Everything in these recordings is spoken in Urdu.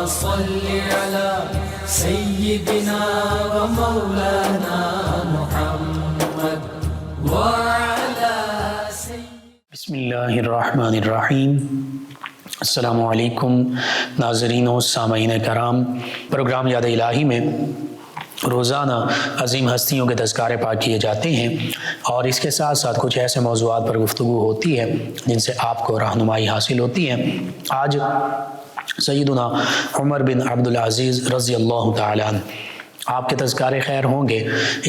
صل على سيدنا ومولانا محمد وعلى بسم اللہ الرحمن الرحیم۔ السلام علیکم ناظرین و سامعین کرام، پروگرام یاد الہی میں روزانہ عظیم ہستیوں کے تذکارے پاک کیے جاتے ہیں، اور اس کے ساتھ ساتھ کچھ ایسے موضوعات پر گفتگو ہوتی ہے جن سے آپ کو رہنمائی حاصل ہوتی ہے۔ آج سیدنا عمر بن عبدالعزیز رضی اللہ تعالیٰ عنہ آپ کے تذکارے خیر ہوں گے۔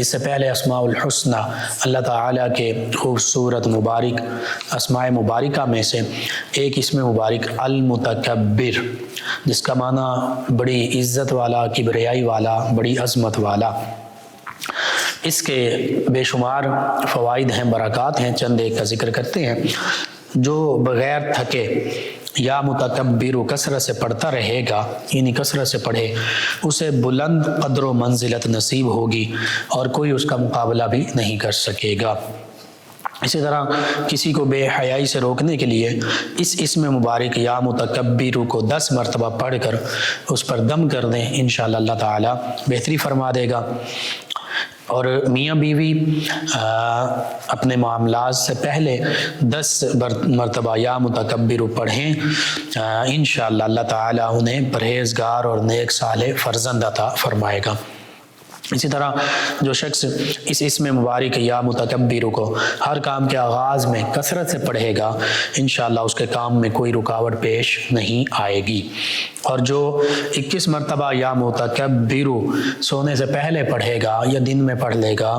اس سے پہلے اسماء الحسنہ، اللہ تعالیٰ کے خوبصورت مبارک اسماء مبارکہ میں سے ایک اسم مبارک المتکبر، جس کا معنی بڑی عزت والا، کبریائی والا، بڑی عظمت والا۔ اس کے بے شمار فوائد ہیں، برکات ہیں، چند ایک کا ذکر کرتے ہیں۔ جو بغیر تھکے یا متکبر کثرت سے پڑھتا رہے گا، یعنی کثرت سے پڑھے، اسے بلند قدر و منزلت نصیب ہوگی اور کوئی اس کا مقابلہ بھی نہیں کر سکے گا۔ اسی طرح کسی کو بے حیائی سے روکنے کے لیے اس اسم مبارک یا متکبر کو 10 مرتبہ پڑھ کر اس پر دم کر دیں، انشاءاللہ اللہ تعالیٰ بہتری فرما دے گا۔ اور میاں بیوی اپنے معاملات سے پہلے 10 مرتبہ یا متکبر پڑھیں، انشاءاللہ اللہ تعالیٰ انہیں پرہیزگار اور نیک صالح فرزند عطا فرمائے گا۔ اسی طرح جو شخص اس اسم مبارک یا متکبر کو ہر کام کے آغاز میں کثرت سے پڑھے گا، انشاءاللہ اس کے کام میں کوئی رکاوٹ پیش نہیں آئے گی۔ اور جو 21 مرتبہ یا متکبر سونے سے پہلے پڑھے گا یا دن میں پڑھ لے گا،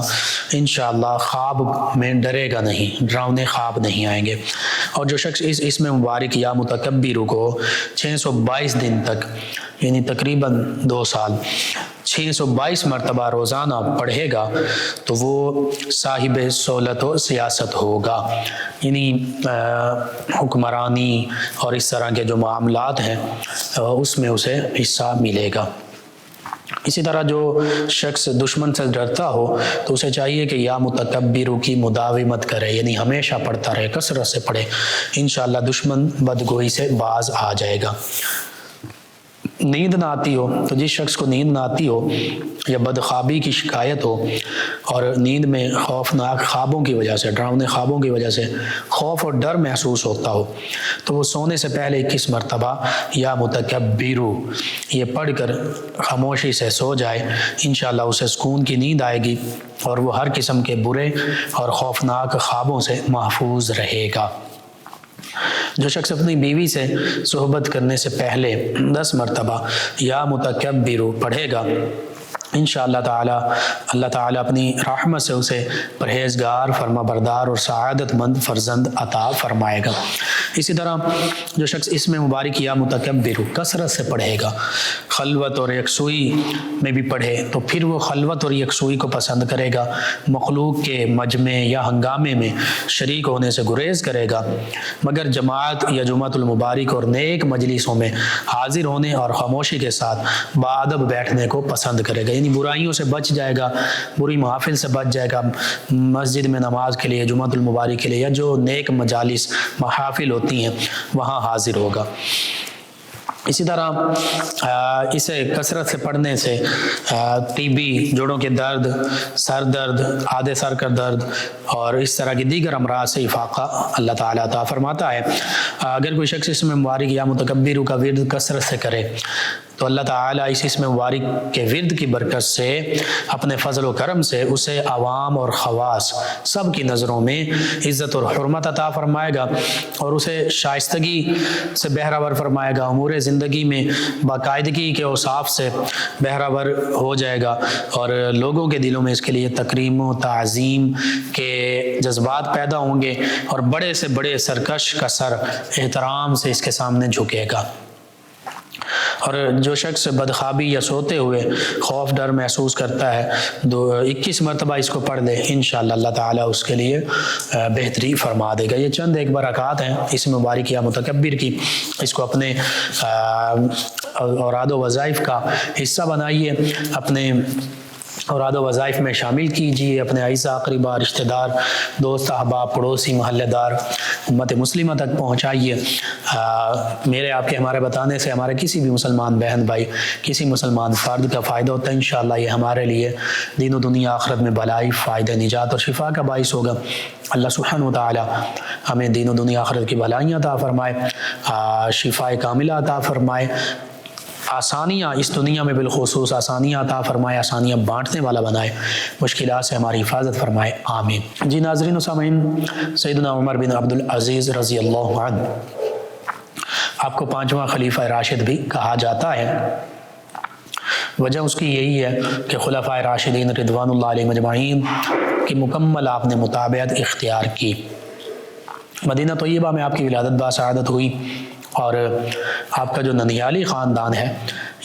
انشاءاللہ خواب میں ڈرے گا نہیں، ڈراؤنے خواب نہیں آئیں گے۔ اور جو شخص اس اسم مبارک یا متکبر کو 622 دن تک، یعنی تقریباً 2 سال 622 مرتبہ روزانہ پڑھے گا، تو وہ صاحب سہولت و سیاست ہوگا، یعنی حکمرانی اور اس طرح کے جو معاملات ہیں اس میں اسے حصہ ملے گا۔ اسی طرح جو شخص دشمن سے ڈرتا ہو تو اسے چاہیے کہ یا متکبر کی مداومت کرے، یعنی ہمیشہ پڑھتا رہے، کثرت سے پڑھے، انشاءاللہ دشمن بدگوئی سے باز آ جائے گا۔ نیند نہ آتی ہو تو جس شخص کو نیند نہ آتی ہو یا بدخوابی کی شکایت ہو اور نیند میں خوفناک خوابوں کی وجہ سے، ڈراؤنے خوابوں کی وجہ سے خوف اور ڈر محسوس ہوتا ہو، تو وہ سونے سے پہلے 21 مرتبہ یا متکبر یہ پڑھ کر خاموشی سے سو جائے، انشاءاللہ اسے سکون کی نیند آئے گی اور وہ ہر قسم کے برے اور خوفناک خوابوں سے محفوظ رہے گا۔ جو شخص اپنی بیوی سے صحبت کرنے سے پہلے 10 مرتبہ یا متکبر پڑھے گا، انشاءاللہ تعالی اللہ تعالیٰ اپنی رحمت سے اسے پرہیزگار، فرما بردار اور سعادت مند فرزند عطا فرمائے گا۔ اسی طرح جو شخص اسم مبارک یا متکبر کثرت سے پڑھے گا، خلوت اور یکسوئی میں بھی پڑھے، تو پھر وہ خلوت اور یکسوئی کو پسند کرے گا، مخلوق کے مجمع یا ہنگامے میں شریک ہونے سے گریز کرے گا، مگر جماعت یا جمعۃ المبارک اور نیک مجلسوں میں حاضر ہونے اور خاموشی کے ساتھ باادب بیٹھنے کو پسند کرے گا، یعنی برائیوں سے بچ جائے گا، بری محافل سے بچ جائے گا، مسجد میں نماز کے لیے، جمعۃ المبارک کے لیے یا جو نیک مجالس محافل ہوتی ہیں وہاں حاضر ہوگا۔ اسی طرح اسے کثرت سے پڑھنے سے ٹی بی، جوڑوں کے درد، سر درد، آدھے سر کا درد اور اس طرح کی دیگر امراض سے افاقہ اللہ تعالیٰ عطا فرماتا ہے۔ اگر کوئی شخص اسم مبارک یا متکبر کا ورد کثرت سے کرے تو اللہ تعالیٰ اس اسم مبارک کے ورد کی برکت سے، اپنے فضل و کرم سے اسے عوام اور خواص سب کی نظروں میں عزت اور حرمت عطا فرمائے گا اور اسے شائستگی سے بہرہور فرمائے گا، امور زندگی میں باقاعدگی کے اوصاف سے بہرہور ہو جائے گا اور لوگوں کے دلوں میں اس کے لیے تکریم و تعظیم کے جذبات پیدا ہوں گے اور بڑے سے بڑے سرکش کا سر احترام سے اس کے سامنے جھکے گا۔ اور جو شخص بدخوابی یا سوتے ہوئے خوف ڈر محسوس کرتا ہے 21 مرتبہ اس کو پڑھ دے، انشاءاللہ اللہ تعالیٰ اس کے لیے بہتری فرما دے گا۔ یہ چند ایک برکات ہیں اس مبارک یا متکبر کی، اس کو اپنے اوراد و وظائف کا حصہ بنائیے، اپنے اوراد و وظائف میں شامل کیجیے، اپنے اعزاء اقربا، رشتہ دار، دوست احباب، پڑوسی، محلے دار، امت مسلمہ تک پہنچائیے۔ میرے آپ کے ہمارے بتانے سے ہمارے کسی بھی مسلمان بہن بھائی، کسی مسلمان فرد کا فائدہ ہوتا ہے، انشاءاللہ یہ ہمارے لیے دین و دنیا آخرت میں بھلائی، فائدہ، نجات اور شفا کا باعث ہوگا۔ اللہ سبحانہ و تعالی ہمیں دین و دنیا آخرت کی بھلائیاں عطا فرمائے، شفا کاملہ عطا فرمائے، آسانیاں اس دنیا میں بالخصوص آسانیاں عطا فرمائے، آسانیاں بانٹنے والا بنائے، مشکلات سے ہماری حفاظت فرمائے، آمین۔ جی ناظرین و سامعین، سیدنا عمر بن عبدالعزیز رضی اللہ عنہ آپ کو 5واں خلیفہ راشد بھی کہا جاتا ہے۔ وجہ اس کی یہی ہے کہ خلفائے راشدین رضوان اللہ علیہ مجمعین کی مکمل آپ نے متابعت اختیار کی۔ مدینہ طیبہ میں آپ کی ولادت باسعادت ہوئی، اور آپ کا جو ننیالی خاندان ہے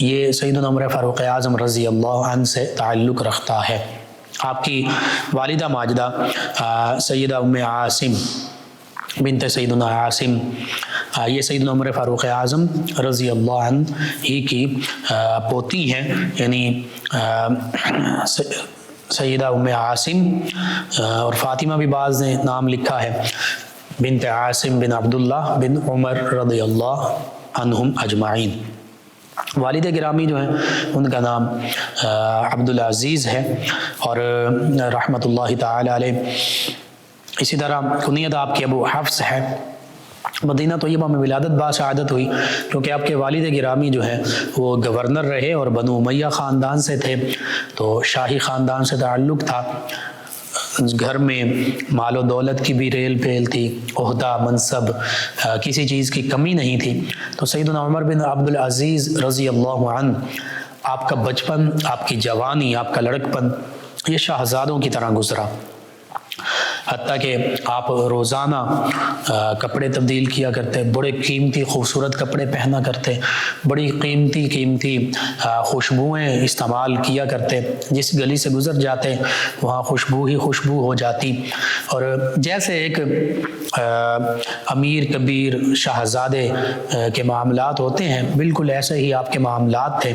یہ سیدنا عمر فاروق اعظم رضی اللہ عنہ سے تعلق رکھتا ہے۔ آپ کی والدہ ماجدہ سیدہ ام عاصم بنت سیدنا عاصم، یہ سیدنا عمر فاروق اعظم رضی اللہ عنہ ہی کی پوتی ہیں، یعنی سیدہ ام عاصم، اور فاطمہ بھی بعض نے نام لکھا ہے، بنت عاصم بن عبداللہ بن عمر رضی اللہ عنہم اجمعین۔ والد گرامی جو ہیں ان کا نام عبدالعزیز ہے، اور رحمۃ اللہ تعالی علیہ۔ اسی طرح کنیت آپ کے ابو حفص ہے۔ مدینہ طیبہ میں ولادت باسعادت ہوئی کیونکہ آپ کے والد گرامی جو ہیں وہ گورنر رہے اور بنو امیہ خاندان سے تھے، تو شاہی خاندان سے تعلق تھا۔ گھر میں مال و دولت کی بھی ریل پیل تھی، عہدہ، منصب، کسی چیز کی کمی نہیں تھی۔ تو سیدنا عمر بن عبدالعزیز رضی اللہ عنہ، آپ کا بچپن، آپ کی جوانی، آپ کا لڑکپن یہ شہزادوں کی طرح گزرا، حتیٰ کہ آپ روزانہ کپڑے تبدیل کیا کرتے، بڑے قیمتی خوبصورت کپڑے پہنا کرتے، بڑی قیمتی خوشبوئیں استعمال کیا کرتے، جس گلی سے گزر جاتے وہاں خوشبو ہی خوشبو ہو جاتی، اور جیسے ایک امیر کبیر شہزادے کے معاملات ہوتے ہیں بالکل ایسے ہی آپ کے معاملات تھے۔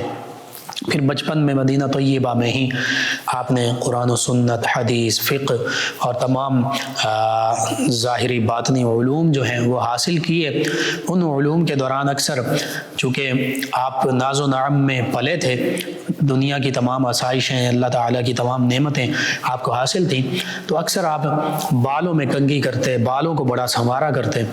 پھر بچپن میں مدینہ طیبہ میں ہی آپ نے قرآن و سنت، حدیث، فقہ اور تمام ظاہری باطنی علوم جو ہیں وہ حاصل کیے۔ ان علوم کے دوران اکثر چونکہ آپ ناز و نعم میں پلے تھے، دنیا کی تمام آسائشیں، اللہ تعالیٰ کی تمام نعمتیں آپ کو حاصل تھیں، تو اکثر آپ بالوں میں کنگھی کرتے، بالوں کو بڑا سنوارا کرتے۔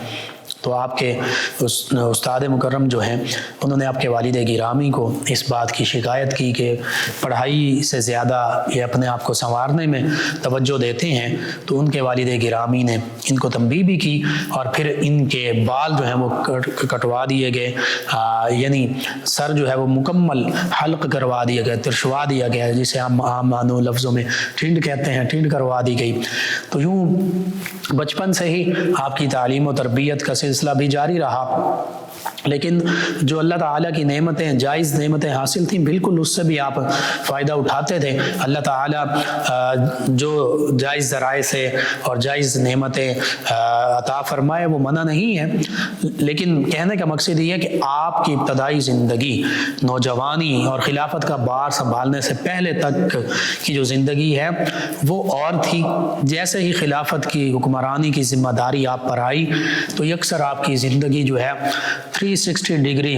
تو آپ کے استاد مکرم جو ہیں انہوں نے آپ کے والد گرامی کو اس بات کی شکایت کی کہ پڑھائی سے زیادہ یہ اپنے آپ کو سنوارنے میں توجہ دیتے ہیں، تو ان کے والد گرامی نے ان کو تنبیہ بھی کی، اور پھر ان کے بال جو ہیں وہ کٹوا دیے گئے، یعنی سر جو ہے وہ مکمل حلق کروا دیا گیا، ترشوا دیا گیا، جسے ہم عام معنی لفظوں میں ٹھنڈ کہتے ہیں، ٹھنڈ کروا دی گئی۔ تو یوں بچپن سے ہی آپ کی تعلیم و تربیت کا سلسلہ بھی جاری رہا، لیکن جو اللہ تعالیٰ کی نعمتیں، جائز نعمتیں حاصل تھیں، بالکل اس سے بھی آپ فائدہ اٹھاتے تھے۔ اللہ تعالیٰ جو جائز ذرائع سے اور جائز نعمتیں عطا فرمائے وہ منع نہیں ہے، لیکن کہنے کا مقصد یہ ہے کہ آپ کی ابتدائی زندگی، نوجوانی اور خلافت کا بار سنبھالنے سے پہلے تک کی جو زندگی ہے وہ اور تھی۔ جیسے ہی خلافت کی حکمرانی کی ذمہ داری آپ پر آئی تو یکسر آپ کی زندگی جو ہے 360 ڈگری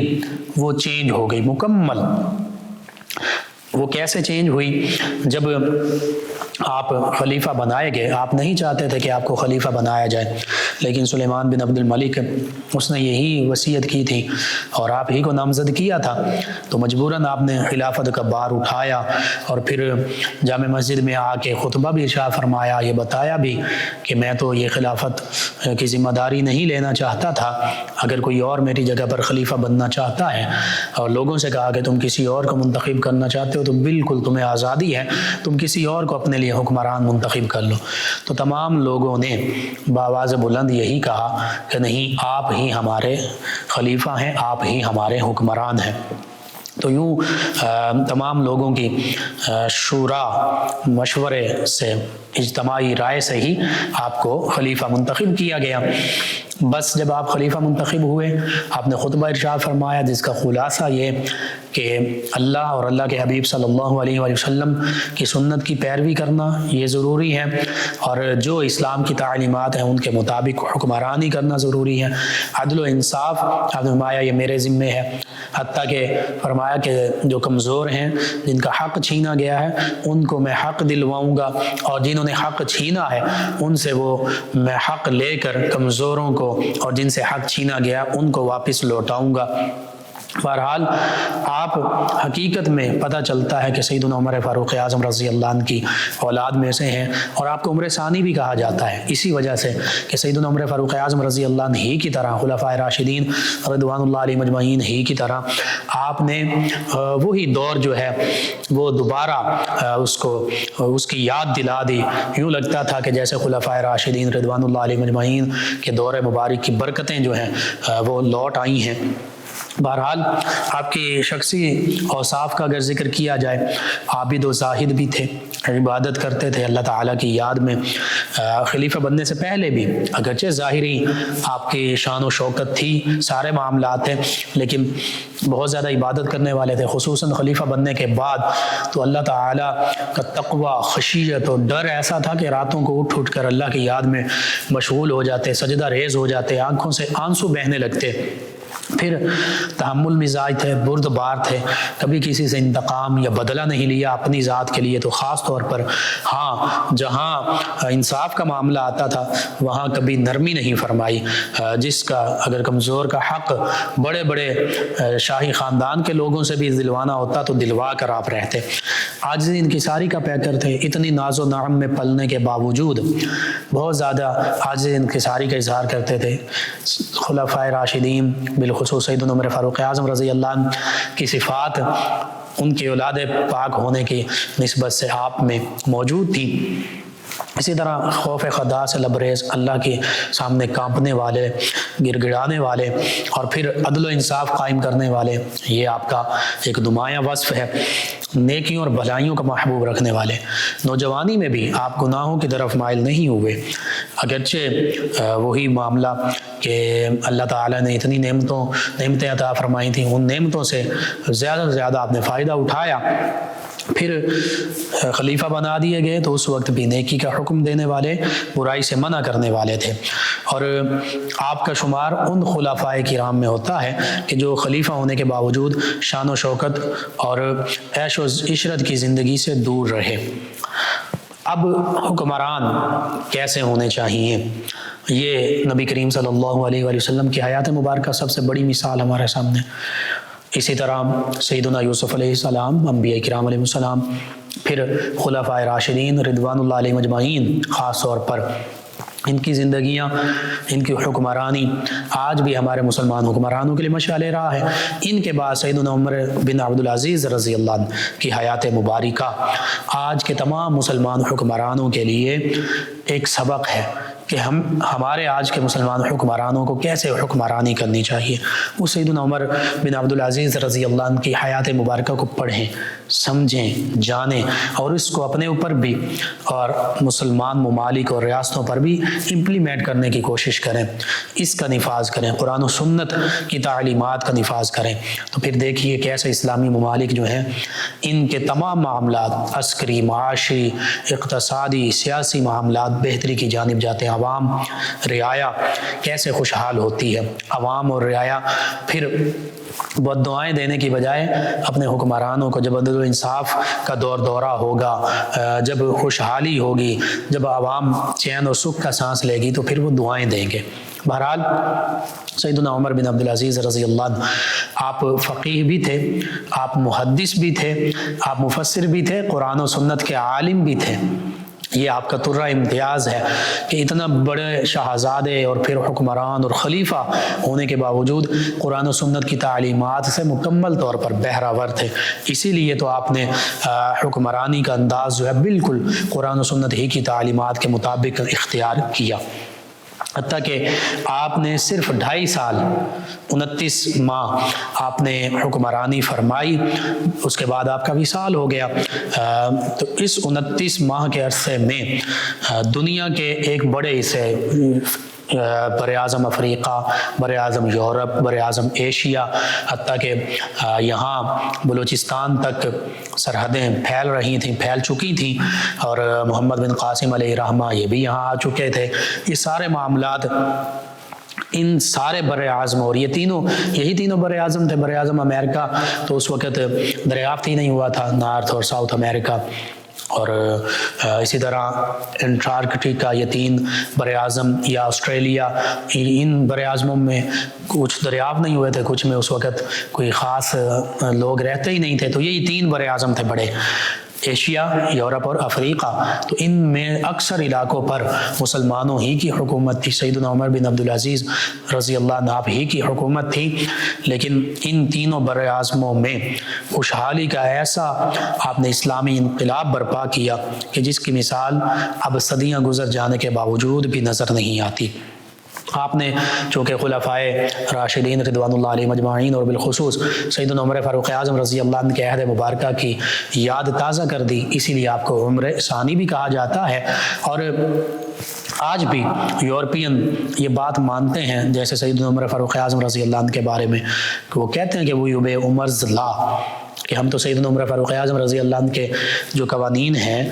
وہ چینج ہو گئی مکمل۔ وہ کیسے چینج ہوئی؟ جب آپ خلیفہ بنائے گئے، آپ نہیں چاہتے تھے کہ آپ کو خلیفہ بنایا جائے، لیکن سلیمان بن عبد الملک اس نے یہی وصیت کی تھی اور آپ ہی کو نامزد کیا تھا، تو مجبوراً آپ نے خلافت کا بار اٹھایا، اور پھر جامع مسجد میں آ کے خطبہ بھی ارشاد فرمایا، یہ بتایا بھی کہ میں تو یہ خلافت کی ذمہ داری نہیں لینا چاہتا تھا، اگر کوئی اور میری جگہ پر خلیفہ بننا چاہتا ہے، اور لوگوں سے کہا کہ تم کسی اور کو منتخب کرنا چاہتے ہو تو بالکل تمہیں آزادی ہے، تم کسی اور کو اپنے لیے حکمران منتخب کر لو۔ تو تمام لوگوں نے بآواز بلند یہی کہا کہ نہیں، آپ ہی ہمارے خلیفہ ہیں، آپ ہی ہمارے حکمران ہیں۔ تو یوں تمام لوگوں کی شورا مشورے سے اجتماعی رائے سے ہی آپ کو خلیفہ منتخب کیا گیا۔ بس جب آپ خلیفہ منتخب ہوئے، آپ نے خطبہ ارشاد فرمایا جس کا خلاصہ یہ کہ اللہ اور اللہ کے حبیب صلی اللہ علیہ وآلہ وسلم کی سنت کی پیروی کرنا یہ ضروری ہے، اور جو اسلام کی تعلیمات ہیں ان کے مطابق حکمرانی کرنا ضروری ہے۔ عدل و انصاف آپ نے فرمایا یہ میرے ذمے ہے، حتیٰ کہ فرمایا کہ جو کمزور ہیں جن کا حق چھینا گیا ہے ان کو میں حق دلواؤں گا، اور جنہوں نے حق چھینا ہے ان سے وہ میں حق لے کر کمزوروں کو اور جن سے حق چھینا گیا ان کو واپس لوٹاؤں گا۔ بہرحال آپ حقیقت میں پتہ چلتا ہے کہ سیدنا عمر فاروق اعظم رضی اللہ عنہ کی اولاد میں سے ہیں، اور آپ کو عمر ثانی بھی کہا جاتا ہے اسی وجہ سے کہ سیدنا عمر فاروق اعظم رضی اللہ عنہ ہی کی طرح خلفائے راشدین رضوان اللہ علیہ مجمعین ہی کی طرح آپ نے وہی دور جو ہے وہ دوبارہ اس کی یاد دلا دی۔ یوں لگتا تھا کہ جیسے خلفائے راشدین رضوان اللہ علیہ مجمعین کے دور مبارک کی برکتیں جو ہیں وہ لوٹ آئی ہیں۔ بہرحال آپ کی شخصی اوصاف کا اگر ذکر کیا جائے، عابد و زاہد بھی تھے، عبادت کرتے تھے اللہ تعالیٰ کی یاد میں۔ خلیفہ بننے سے پہلے بھی اگرچہ ظاہری آپ کی شان و شوکت تھی، سارے معاملات تھے، لیکن بہت زیادہ عبادت کرنے والے تھے۔ خصوصاً خلیفہ بننے کے بعد تو اللہ تعالیٰ کا تقوی، خشیت اور ڈر ایسا تھا کہ راتوں کو اٹھ اٹھ کر اللہ کی یاد میں مشغول ہو جاتے، سجدہ ریز ہو جاتے، آنکھوں سے آنسو بہنے لگتے۔ پھر تحمل مزاج تھے، بردبار تھے، کبھی کسی سے انتقام یا بدلہ نہیں لیا اپنی ذات کے لیے، تو خاص طور پر ہاں جہاں انصاف کا معاملہ آتا تھا وہاں کبھی نرمی نہیں فرمائی۔ جس کا اگر کمزور کا حق بڑے بڑے شاہی خاندان کے لوگوں سے بھی دلوانا ہوتا تو دلوا کر آپ رہتے۔ عاجزی انکساری کا پیکر تھے، اتنی ناز و نعم میں پلنے کے باوجود بہت زیادہ عاجزی انکساری کا اظہار کرتے تھے۔ خلفائے راشدین بالخصوص سیدنا عمر فاروق اعظم رضی اللہ عنہ کی صفات ان کی اولاد پاک ہونے کی نسبت سے آپ میں موجود تھی۔ اسی طرح خوف خدا سے لبریز، اللہ کے سامنے کانپنے والے، گر گڑانے والے، اور پھر عدل و انصاف قائم کرنے والے، یہ آپ کا ایک نمایاں وصف ہے۔ نیکیوں اور بھلائیوں کا محبوب رکھنے والے۔ نوجوانی میں بھی آپ گناہوں کی طرف مائل نہیں ہوئے، اگرچہ وہی معاملہ کہ اللہ تعالیٰ نے اتنی نعمتیں عطا فرمائی تھیں، ان نعمتوں سے زیادہ سے زیادہ آپ نے فائدہ اٹھایا۔ پھر خلیفہ بنا دیے گئے تو اس وقت بھی نیکی کا حکم دینے والے، برائی سے منع کرنے والے تھے، اور آپ کا شمار ان خلفائے کرام میں ہوتا ہے کہ جو خلیفہ ہونے کے باوجود شان و شوکت اور عیش و عشرت کی زندگی سے دور رہے۔ اب حکمران کیسے ہونے چاہیے، یہ نبی کریم صلی اللہ علیہ وآلہ وسلم کی حیات مبارکہ سب سے بڑی مثال ہمارے سامنے۔ اسی طرح سیدنا یوسف علیہ السلام، انبیاء کرام علیہ السلام، پھر خلفائے راشدین رضوان اللہ علیہ مجمعین، خاص طور پر ان کی زندگیاں، ان کی حکمرانی آج بھی ہمارے مسلمان حکمرانوں کے لیے مشعل راہ ہے۔ ان کے بعد سیدنا عمر بن عبدالعزیز رضی اللہ عنہ کی حیات مبارکہ آج کے تمام مسلمان حکمرانوں کے لیے ایک سبق ہے کہ ہمارے آج کے مسلمان حکمرانوں کو کیسے حکمرانی کرنی چاہیے۔ وہ سیدنا عمر بن عبدالعزیز رضی اللہ عنہ کی حیات مبارکہ کو پڑھیں، سمجھیں، جانیں، اور اس کو اپنے اوپر بھی اور مسلمان ممالک اور ریاستوں پر بھی امپلیمنٹ کرنے کی کوشش کریں، اس کا نفاذ کریں، قرآن و سنت کی تعلیمات کا نفاذ کریں۔ تو پھر دیکھیے کیسے اسلامی ممالک جو ہیں ان کے تمام معاملات، عسکری، معاشی، اقتصادی، سیاسی معاملات بہتری کی جانب جاتے ہیں۔ عوام، رعایا کیسے خوشحال ہوتی ہے۔ عوام اور رعایا پھر بد دعائیں دینے کی بجائے اپنے حکمرانوں کو، جب عدل و انصاف کا دورہ ہوگا، جب خوشحالی ہوگی، جب عوام چین و سکھ کا سانس لے گی تو پھر وہ دعائیں دیں گے۔ بہرحال سیدنا عمر بن عبدالعزیز رضی اللہ عنہ آپ فقیہ بھی تھے، آپ محدث بھی تھے، آپ مفسر بھی تھے، قرآن و سنت کے عالم بھی تھے۔ یہ آپ کا ترہ امتیاز ہے کہ اتنا بڑے شہزادے اور پھر حکمران اور خلیفہ ہونے کے باوجود قرآن و سنت کی تعلیمات سے مکمل طور پر بہرہ ور تھے۔ اسی لیے تو آپ نے حکمرانی کا انداز جو ہے بالکل قرآن و سنت ہی کی تعلیمات کے مطابق اختیار کیا۔ حتیٰ کہ آپ نے صرف 2.5 سال 29 ماہ آپ نے حکمرانی فرمائی، اس کے بعد آپ کا وصال ہو گیا۔ تو اس 29 ماہ کے عرصے میں دنیا کے ایک بڑے حصے، بر اعظم افریقہ، بر اعظم یورپ، بر اعظم ایشیا، حتیٰ کہ یہاں بلوچستان تک سرحدیں پھیل چکی تھیں، اور محمد بن قاسم علیہ الرحمہ یہ بھی یہاں آ چکے تھے۔ یہ سارے معاملات ان سارے بر اعظم، اور یہی تینوں بر اعظم تھے۔ بر اعظم امریکہ تو اس وقت دریافت ہی نہیں ہوا تھا، نارتھ اور ساؤتھ امریکہ، اور اسی طرح انٹارکٹیکا، یہ 3 بر اعظم، یا آسٹریلیا، ان بر اعظموں میں کچھ دریافت نہیں ہوئے تھے، کچھ میں اس وقت کوئی خاص لوگ رہتے ہی نہیں تھے۔ تو یہی 3 بر اعظم تھے بڑے، ایشیا، یورپ اور افریقہ۔ تو ان میں اکثر علاقوں پر مسلمانوں ہی کی حکومت تھی، سیدنا عمر بن عبدالعزیز رضی اللہ عنہ ہی کی حکومت تھی۔ لیکن ان تینوں بر اعظموں میں خوشحالی کا ایسا آپ نے اسلامی انقلاب برپا کیا کہ جس کی مثال اب صدیاں گزر جانے کے باوجود بھی نظر نہیں آتی۔ آپ نے چونکہ خلفائے راشدین رضوان اللہ علیہ مجمعین اور بالخصوص سیدنا عمر فاروق اعظم رضی اللہ عنہ کے عہد مبارکہ کی یاد تازہ کر دی، اسی لیے آپ کو عمر ثانی بھی کہا جاتا ہے۔ اور آج بھی یورپین یہ بات مانتے ہیں، جیسے سیدنا عمر فاروق اعظم رضی اللہ عنہ کے بارے میں کہ وہ کہتے ہیں کہ وہ یوب عمرز لا، کہ ہم تو سیدنا عمر فاروق اعظم رضی اللہ عنہ کے جو قوانین ہیں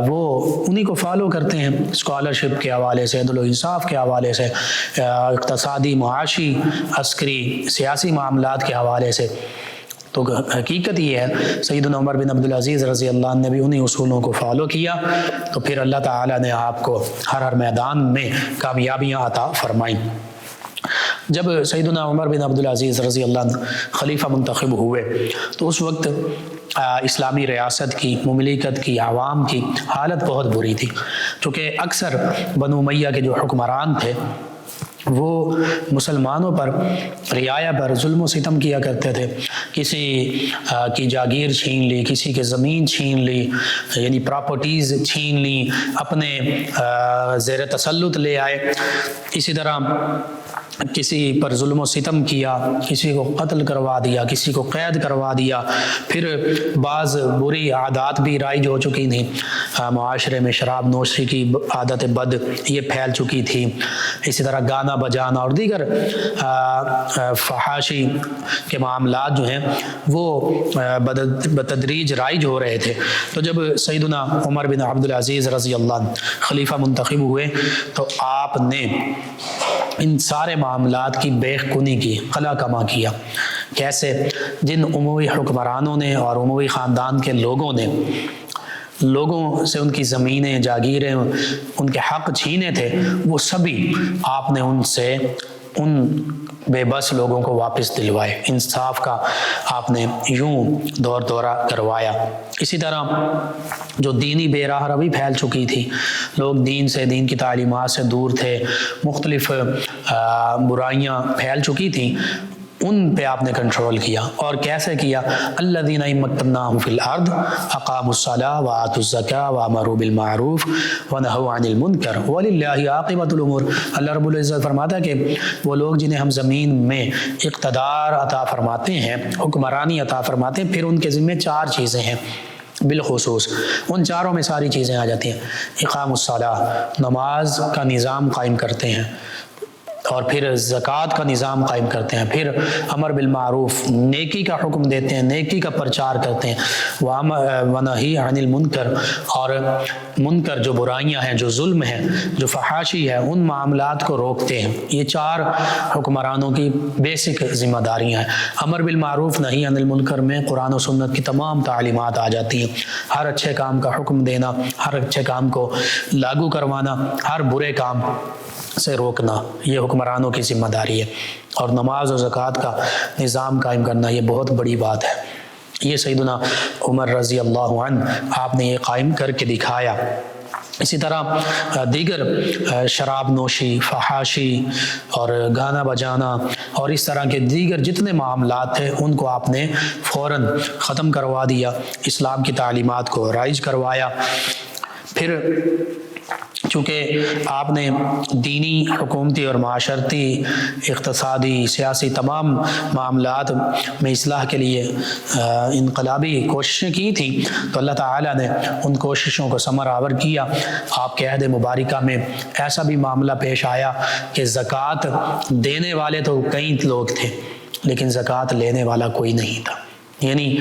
وہ انہی کو فالو کرتے ہیں، اسکالرشپ کے حوالے سے، عدل و انصاف کے حوالے سے، اقتصادی، معاشی، عسکری، سیاسی معاملات کے حوالے سے۔ تو حقیقت یہ ہے سیدنا عمر بن عبدالعزیز رضی اللہ عنہ نے بھی انہی اصولوں کو فالو کیا، تو پھر اللہ تعالیٰ نے آپ کو ہر میدان میں کامیابیاں عطا فرمائیں۔ جب سیدنا عمر بن عبدالعزیز رضی اللہ عنہ خلیفہ منتخب ہوئے تو اس وقت اسلامی ریاست کی، مملکت کی، عوام کی حالت بہت بری تھی، چونکہ اکثر بنو امیہ کے جو حکمران تھے وہ مسلمانوں پر، رعایا پر ظلم و ستم کیا کرتے تھے۔ کسی کی جاگیر چھین لی، کسی کے زمین چھین لی، یعنی پراپرٹیز چھین لی، اپنے زیر تسلط لے آئے۔ اسی طرح کسی پر ظلم و ستم کیا، کسی کو قتل کروا دیا، کسی کو قید کروا دیا۔ پھر بعض بری عادات بھی رائج ہو چکی تھیں معاشرے میں، شراب نوشی کی عادت بد یہ پھیل چکی تھی۔ اسی طرح گانا بجانا اور دیگر فحاشی کے معاملات جو ہیں وہ بتدریج رائج ہو رہے تھے۔ تو جب سیدنا عمر بن عبدالعزیز رضی اللہ عنہ خلیفہ منتخب ہوئے تو آپ نے ان سارے معاملات کی بیخ کنی کی، قلع کما کیا۔ کیسے؟ جن اموی حکمرانوں نے اور اموی خاندان کے لوگوں نے لوگوں سے ان کی زمینیں، جاگیریں، ان کے حق چھینے تھے، وہ سبھی آپ نے ان سے ان بے بس لوگوں کو واپس دلوائے۔ انصاف کا آپ نے یوں دور دورہ کروایا۔ اسی طرح جو دینی بے راہ روی پھیل چکی تھی، لوگ دین سے، دین کی تعلیمات سے دور تھے، مختلف برائیاں پھیل چکی تھیں، ان پہ آپ نے کنٹرول کیا۔ اور کیسے کیا؟ الذین مکناہم فی الارض اقاموا الصلاۃ وآتوا الزکاۃ وامروا بالمعروف ونہوا عن المنکر وللہ عاقبۃ الامور۔ اللہ رب العزت فرماتا ہے کہ وہ لوگ جنہیں ہم زمین میں اقتدار عطا فرماتے ہیں، حکمرانی عطا فرماتے ہیں، پھر ان کے ذمہ 4 چیزیں ہیں بالخصوص، ان چاروں میں ساری چیزیں آ جاتی ہیں۔ اقام الصلاۃ، نماز کا نظام قائم کرتے ہیں، اور پھر زکوٰۃ کا نظام قائم کرتے ہیں، پھر امر بالمعروف، نیکی کا حکم دیتے ہیں، نیکی کا پرچار کرتے ہیں، ونہی عن المنکر، اور منکر جو برائیاں ہیں، جو ظلم ہے، جو فحاشی ہے، ان معاملات کو روکتے ہیں۔ یہ 4 حکمرانوں کی بیسک ذمہ داریاں ہیں۔ امر بالمعروف، نہی عن المنکر میں قرآن و سنت کی تمام تعلیمات آ جاتی ہیں۔ ہر اچھے کام کا حکم دینا، ہر اچھے کام کو لاگو کروانا، ہر برے کام سے روکنا، یہ حکمرانوں کی ذمہ داری ہے۔ اور نماز و زکوٰۃ کا نظام قائم کرنا یہ بہت بڑی بات ہے۔ یہ سیدنا عمر رضی اللہ عنہ آپ نے یہ قائم کر کے دکھایا۔ اسی طرح دیگر شراب نوشی، فحاشی اور گانا بجانا اور اس طرح کے دیگر جتنے معاملات تھے ان کو آپ نے فوراً ختم کروا دیا، اسلام کی تعلیمات کو رائج کروایا۔ پھر چونکہ آپ نے دینی، حکومتی اور معاشرتی، اقتصادی، سیاسی تمام معاملات میں اصلاح کے لیے انقلابی کوششیں کی تھیں، تو اللہ تعالیٰ نے ان کوششوں کو ثمر آور کیا۔ آپ کے عہد مبارکہ میں ایسا بھی معاملہ پیش آیا کہ زکوٰۃ دینے والے تو کئی لوگ تھے لیکن زکوٰۃ لینے والا کوئی نہیں تھا۔ یعنی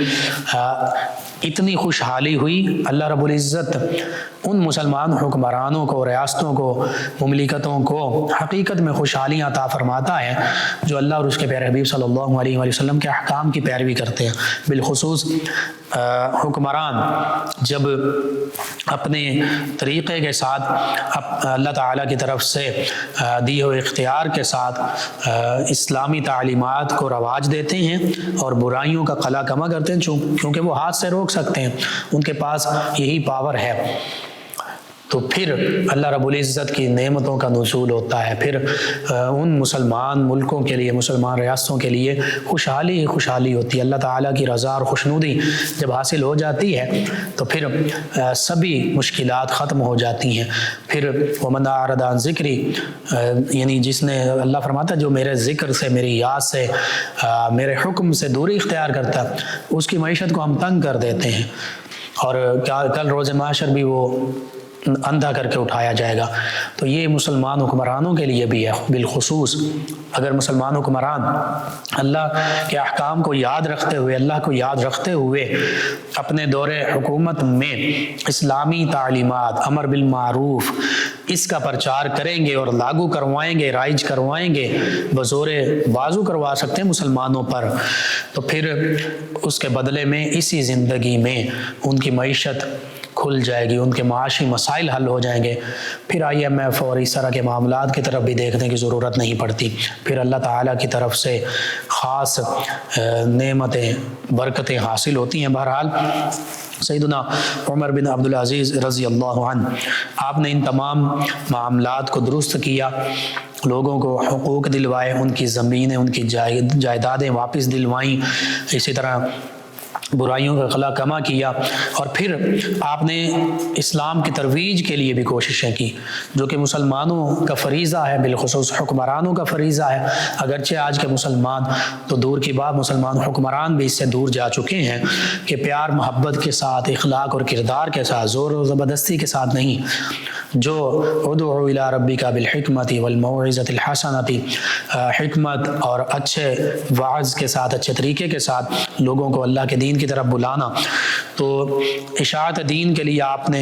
اتنی خوشحالی ہوئی، اللہ رب العزت ان مسلمان حکمرانوں کو، ریاستوں کو، مملکتوں کو حقیقت میں خوشحالیاں عطا فرماتا ہے جو اللہ اور اس کے پیارے حبیب صلی اللہ علیہ وآلہ وسلم کے احکام کی پیروی کرتے ہیں۔ بالخصوص حکمران جب اپنے طریقے کے ساتھ اللہ تعالیٰ کی طرف سے دیے ہوئے اختیار کے ساتھ اسلامی تعلیمات کو رواج دیتے ہیں اور برائیوں کا قلع کما کرتے ہیں، کیونکہ وہ ہاتھ سے روک سکتے ہیں، ان کے پاس یہی پاور ہے، تو پھر اللہ رب العزت کی نعمتوں کا نزول ہوتا ہے۔ پھر ان مسلمان ملکوں کے لیے، مسلمان ریاستوں کے لیے خوشحالی ہی خوشحالی ہوتی ہے۔ اللہ تعالیٰ کی رضا اور خوشنودی جب حاصل ہو جاتی ہے تو پھر سبھی مشکلات ختم ہو جاتی ہیں۔ پھر وَمَنْ أَعْرَضَ عَنْ ذِكْرِي، یعنی جس نے، اللہ فرماتا ہے جو میرے ذکر سے، میری یاد سے، میرے حکم سے دوری اختیار کرتا ہے اس کی معیشت کو ہم تنگ کر دیتے ہیں، اور کل روز محشر بھی وہ اندھا کر کے اٹھایا جائے گا۔ تو یہ مسلمان حکمرانوں کے لیے بھی ہے۔ بالخصوص اگر مسلمان حکمران اللہ کے احکام کو یاد رکھتے ہوئے، اللہ کو یاد رکھتے ہوئے اپنے دور حکومت میں اسلامی تعلیمات، امر بالمعروف، اس کا پرچار کریں گے اور لاگو کروائیں گے، رائج کروائیں گے، بزور بازو کروا سکتے ہیں مسلمانوں پر، تو پھر اس کے بدلے میں اسی زندگی میں ان کی معیشت کھل جائے گی، ان کے معاشی مسائل حل ہو جائیں گے، پھر IMF اور اس طرح کے معاملات کی طرف بھی دیکھنے کی ضرورت نہیں پڑتی، پھر اللہ تعالیٰ کی طرف سے خاص نعمتیں، برکتیں حاصل ہوتی ہیں۔ بہرحال سیدنا عمر بن عبدالعزیز رضی اللہ عنہ، آپ نے ان تمام معاملات کو درست کیا، لوگوں کو حقوق دلوائے، ان کی زمینیں، ان کی جائیدادیں واپس دلوائیں، اسی طرح برائیوں کا قلع کما کیا، اور پھر آپ نے اسلام کی ترویج کے لیے بھی کوششیں کی، جو کہ مسلمانوں کا فریضہ ہے، بالخصوص حکمرانوں کا فریضہ ہے۔ اگرچہ آج کے مسلمان تو دور کی بات، مسلمان حکمران بھی اس سے دور جا چکے ہیں کہ پیار محبت کے ساتھ، اخلاق اور کردار کے ساتھ، زور و زبردستی کے ساتھ نہیں، جو ادعو الی ربک بالحکمت والموعظۃ الحسنۃ، حکمت اور اچھے وعظ کے ساتھ، اچھے طریقے کے ساتھ لوگوں کو اللہ کے دین کی طرف بلانا۔ تو اشاعت دین کے لیے آپ نے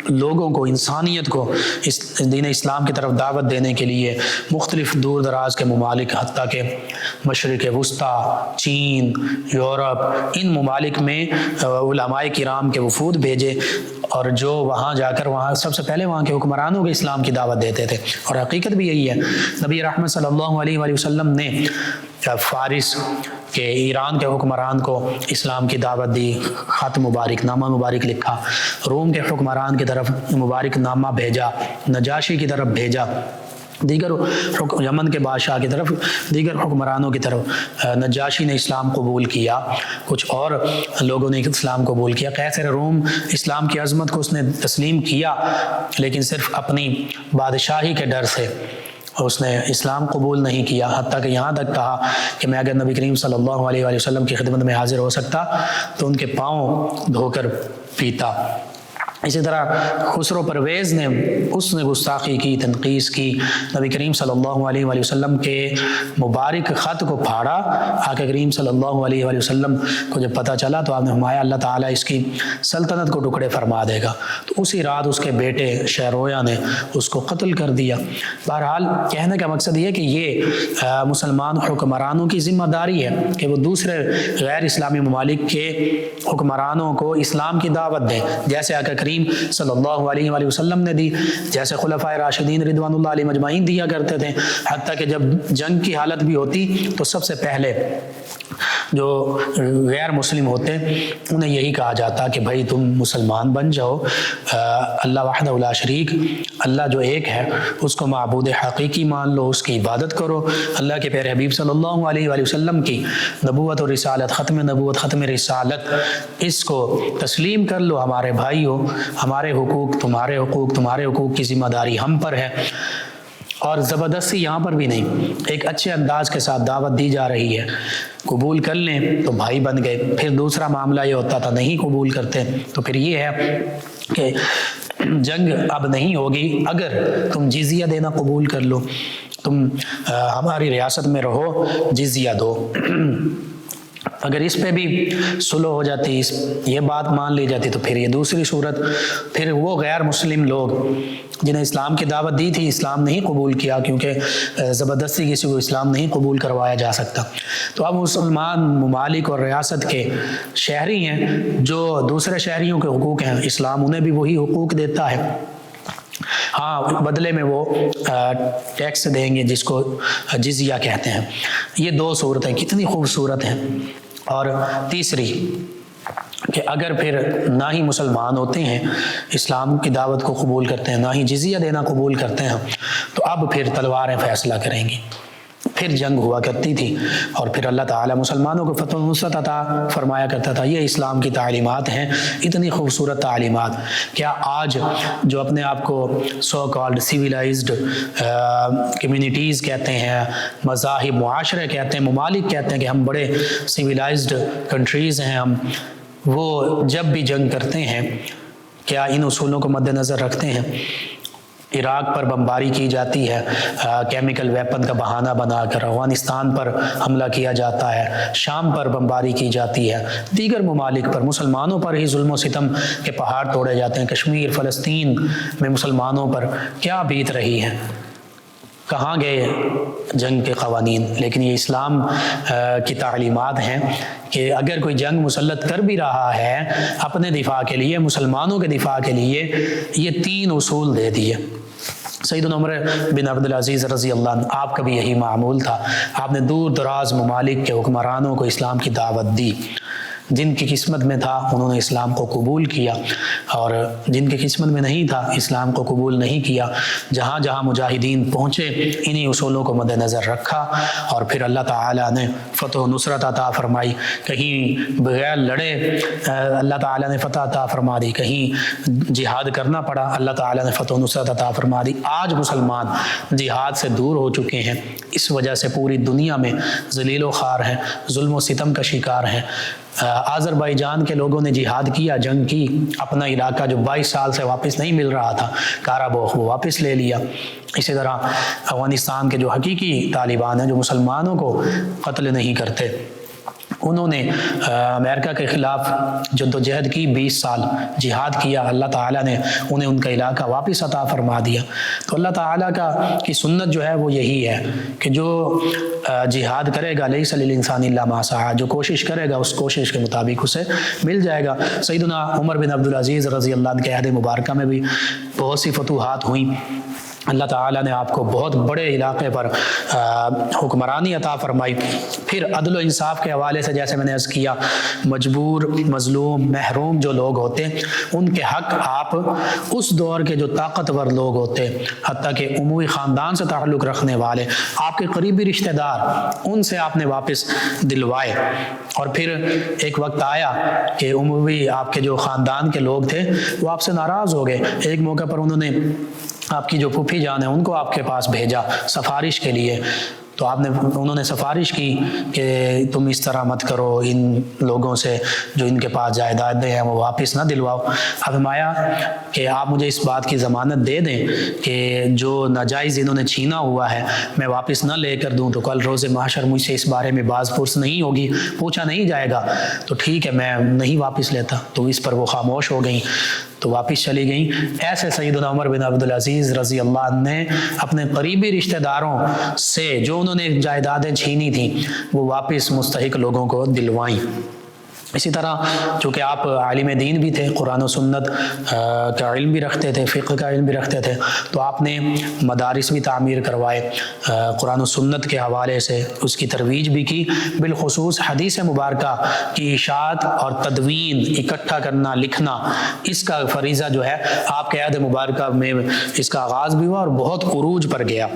لوگوں کو، انسانیت کو اس دین اسلام کی طرف دعوت دینے کے لیے مختلف دور دراز کے ممالک، حتیٰ کہ مشرق وسطیٰ، چین، یورپ، ان ممالک میں علماء کرام کے وفود بھیجے، اور جو وہاں جا کر وہاں سب سے پہلے وہاں کے حکمرانوں کو اسلام کی دعوت دیتے تھے، اور حقیقت بھی یہی ہے۔ نبی رحمت صلی اللہ علیہ وآلہ وسلم نے فارس کے، ایران کے حکمران کو اسلام کی دعوت دی، خط مبارک نامہ مبارک لکھا، روم کے حکمران کی طرف مبارک نامہ بھیجا، نجاشی کی طرف بھیجا، دیگر یمن کے بادشاہ کی طرف، دیگر حکمرانوں کی طرف۔ نجاشی نے اسلام قبول کیا، کچھ اور لوگوں نے اسلام قبول کیا۔ قیصر روم اسلام کی عظمت کو اس نے تسلیم کیا، لیکن صرف اپنی بادشاہی کے ڈر سے اس نے اسلام قبول نہیں کیا، حتیٰ کہ یہاں تک کہا کہ میں اگر نبی کریم صلی اللہ علیہ وآلہ وسلم کی خدمت میں حاضر ہو سکتا تو ان کے پاؤں دھو کر پیتا۔ اسی طرح خسرو پرویز نے، اس نے گستاخی کی، تنقیص کی، نبی کریم صلی اللہ علیہ وآلہ وسلم کے مبارک خط کو پھاڑا۔ آقا کریم صلی اللہ علیہ وآلہ وسلم کو جب پتہ چلا تو آپ نے فرمایا اللہ تعالیٰ اس کی سلطنت کو ٹکڑے فرما دے گا، تو اسی رات اس کے بیٹے شہرویہ نے اس کو قتل کر دیا۔ بہرحال کہنے کا مقصد یہ کہ یہ مسلمان حکمرانوں کی ذمہ داری ہے کہ وہ دوسرے غیر اسلامی ممالک کے حکمرانوں کو اسلام کی دعوت دیں، جیسے آقا کریم صلی اللہ علیہ وآلہ وسلم نے دی، جیسے خلفائے راشدین رضوان اللہ علیہ مجمعین دیا کرتے تھے، حتیٰ کہ جب جنگ کی حالت بھی ہوتی تو سب سے پہلے جو غیر مسلم ہوتے انہیں یہی کہا جاتا کہ بھائی تم مسلمان بن جاؤ، اللہ وحدہ لا شریک، اللہ جو ایک ہے اس کو معبود حقیقی مان لو، اس کی عبادت کرو، اللہ کے پیارے حبیب صلی اللہ علیہ وآلہ وسلم کی نبوت و رسالت، ختم نبوت، ختم رسالت، اس کو تسلیم کر لو ہمارے بھائیو، ہمارے حقوق تمہارے حقوق، تمہارے حقوق کی ذمہ داری ہم پر ہے، اور زبردستی یہاں پر بھی نہیں، ایک اچھے انداز کے ساتھ دعوت دی جا رہی ہے، قبول کر لیں تو بھائی بن گئے۔ پھر دوسرا معاملہ یہ ہوتا تھا نہیں قبول کرتے تو پھر یہ ہے کہ جنگ اب نہیں ہوگی، اگر تم جزیہ دینا قبول کر لو، تم ہماری ریاست میں رہو، جزیہ دو۔ اگر اس پہ بھی صلح ہو جاتی، یہ بات مان لی جاتی، تو پھر یہ دوسری صورت، پھر وہ غیر مسلم لوگ جنہیں اسلام کی دعوت دی تھی اسلام نہیں قبول کیا، کیونکہ زبردستی کسی کو اسلام نہیں قبول کروایا جا سکتا، تو اب مسلمان ممالک اور ریاست کے شہری ہیں جو دوسرے شہریوں کے حقوق ہیں، اسلام انہیں بھی وہی حقوق دیتا ہے، ہاں بدلے میں وہ ٹیکس دیں گے جس کو جزیہ کہتے ہیں۔ یہ دو صورتیں کتنی خوبصورت ہیں۔ اور تیسری کہ اگر پھر نہ ہی مسلمان ہوتے ہیں اسلام کی دعوت کو قبول کرتے ہیں، نہ ہی جزیہ دینا قبول کرتے ہیں، تو اب پھر تلواریں فیصلہ کریں گی، پھر جنگ ہوا کرتی تھی، اور پھر اللہ تعالیٰ مسلمانوں کو فتح و نصرت عطا فرمایا کرتا تھا۔ یہ اسلام کی تعلیمات ہیں، اتنی خوبصورت تعلیمات۔ کیا آج جو اپنے آپ کو سو کالڈ سیویلائزڈ کمیونٹیز کہتے ہیں، مذاہب معاشرے کہتے ہیں، ممالک کہتے ہیں کہ ہم بڑے سیویلائزڈ کنٹریز ہیں، ہم وہ جب بھی جنگ کرتے ہیں کیا ان اصولوں کو مد نظر رکھتے ہیں؟ عراق پر بمباری کی جاتی ہے کیمیکل ویپن کا بہانہ بنا کر، افغانستان پر حملہ کیا جاتا ہے، شام پر بمباری کی جاتی ہے، دیگر ممالک پر مسلمانوں پر ہی ظلم و ستم کے پہاڑ توڑے جاتے ہیں، کشمیر فلسطین میں مسلمانوں پر کیا بیت رہی ہے، کہاں گئے جنگ کے قوانین؟ لیکن یہ اسلام کی تعلیمات ہیں کہ اگر کوئی جنگ مسلط کر بھی رہا ہے اپنے دفاع کے لیے، مسلمانوں کے دفاع کے لیے، یہ 3 اصول دے دیے۔ سیدنا عمر بن عبدالعزیز رضی اللہ عنہ، آپ کا بھی یہی معمول تھا، آپ نے دور دراز ممالک کے حکمرانوں کو اسلام کی دعوت دی، جن کی قسمت میں تھا انہوں نے اسلام کو قبول کیا، اور جن کی قسمت میں نہیں تھا اسلام کو قبول نہیں کیا۔ جہاں جہاں مجاہدین پہنچے انہی اصولوں کو مد نظر رکھا، اور پھر اللہ تعالیٰ نے فتح و نصرت عطا فرمائی، کہیں بغیر لڑے اللہ تعالیٰ نے فتح عطا فرما دی، کہیں جہاد کرنا پڑا اللہ تعالیٰ نے فتح و نصرت عطا فرما دی۔ آج مسلمان جہاد سے دور ہو چکے ہیں، اس وجہ سے پوری دنیا میں ذلیل و خوار ہیں، ظلم و ستم کا شکار ہیں۔ آذربائیجان کے لوگوں نے جہاد کیا، جنگ کی، اپنا علاقہ جو 22 سال سے واپس نہیں مل رہا تھا کاراباخ، وہ واپس لے لیا۔ اسی طرح افغانستان کے جو حقیقی طالبان ہیں جو مسلمانوں کو قتل نہیں کرتے، انہوں نے امریکہ کے خلاف جدوجہد کی، 20 سال جہاد کیا، اللہ تعالیٰ نے انہیں ان کا علاقہ واپس عطا فرما دیا۔ تو اللہ تعالیٰ کی سنت جو ہے وہ یہی ہے کہ جو جہاد کرے گا لیس للانسان الا ما سعی، جو کوشش کرے گا اس کوشش کے مطابق اسے مل جائے گا۔ سیدنا عمر بن عبدالعزیز رضی اللہ عنہ کے عہد مبارکہ میں بھی بہت سی فتوحات ہوئیں، اللہ تعالیٰ نے آپ کو بہت بڑے علاقے پر حکمرانی عطا فرمائی۔ پھر عدل و انصاف کے حوالے سے جیسے میں نے عرض کیا، مجبور، مظلوم، محروم جو لوگ ہوتے ان کے حق آپ اس دور کے جو طاقتور لوگ ہوتے، حتیٰ کہ عموی خاندان سے تعلق رکھنے والے، آپ کے قریبی رشتہ دار، ان سے آپ نے واپس دلوائے۔ اور پھر ایک وقت آیا کہ عموی آپ کے جو خاندان کے لوگ تھے وہ آپ سے ناراض ہو گئے، ایک موقع پر انہوں نے آپ کی جو پھوپھی جان ہے ان کو آپ کے پاس بھیجا سفارش کے لیے، تو انہوں نے سفارش کی کہ تم اس طرح مت کرو، ان لوگوں سے جو ان کے پاس جائیدادیں ہیں وہ واپس نہ دلواؤ۔ فرمایا کہ آپ مجھے اس بات کی ضمانت دے دیں کہ جو ناجائز انہوں نے چھینا ہوا ہے میں واپس نہ لے کر دوں تو کل روز محشر مجھ سے اس بارے میں باز پرس نہیں ہوگی، پوچھا نہیں جائے گا، تو ٹھیک ہے میں نہیں واپس لیتا۔ تو اس پر وہ خاموش ہو گئیں، تو واپس چلی گئیں۔ ایسے سیدنا عمر بن عبدالعزیز رضی اللہ عنہ نے اپنے قریبی رشتہ داروں سے جو انہوں نے جائیدادیں چھینی تھیں وہ واپس مستحق لوگوں کو دلوائیں۔ اسی طرح چونکہ آپ عالم دین بھی تھے، قرآن و سنت کا علم بھی رکھتے تھے، فقہ کا علم بھی رکھتے تھے، تو آپ نے مدارس بھی تعمیر کروائے، قرآن و سنت کے حوالے سے اس کی ترویج بھی کی، بالخصوص حدیث مبارکہ کی اشاعت اور تدوین، اکٹھا کرنا، لکھنا، اس کا فریضہ جو ہے آپ کے عہد مبارکہ میں اس کا آغاز بھی ہوا اور بہت عروج پر گیا۔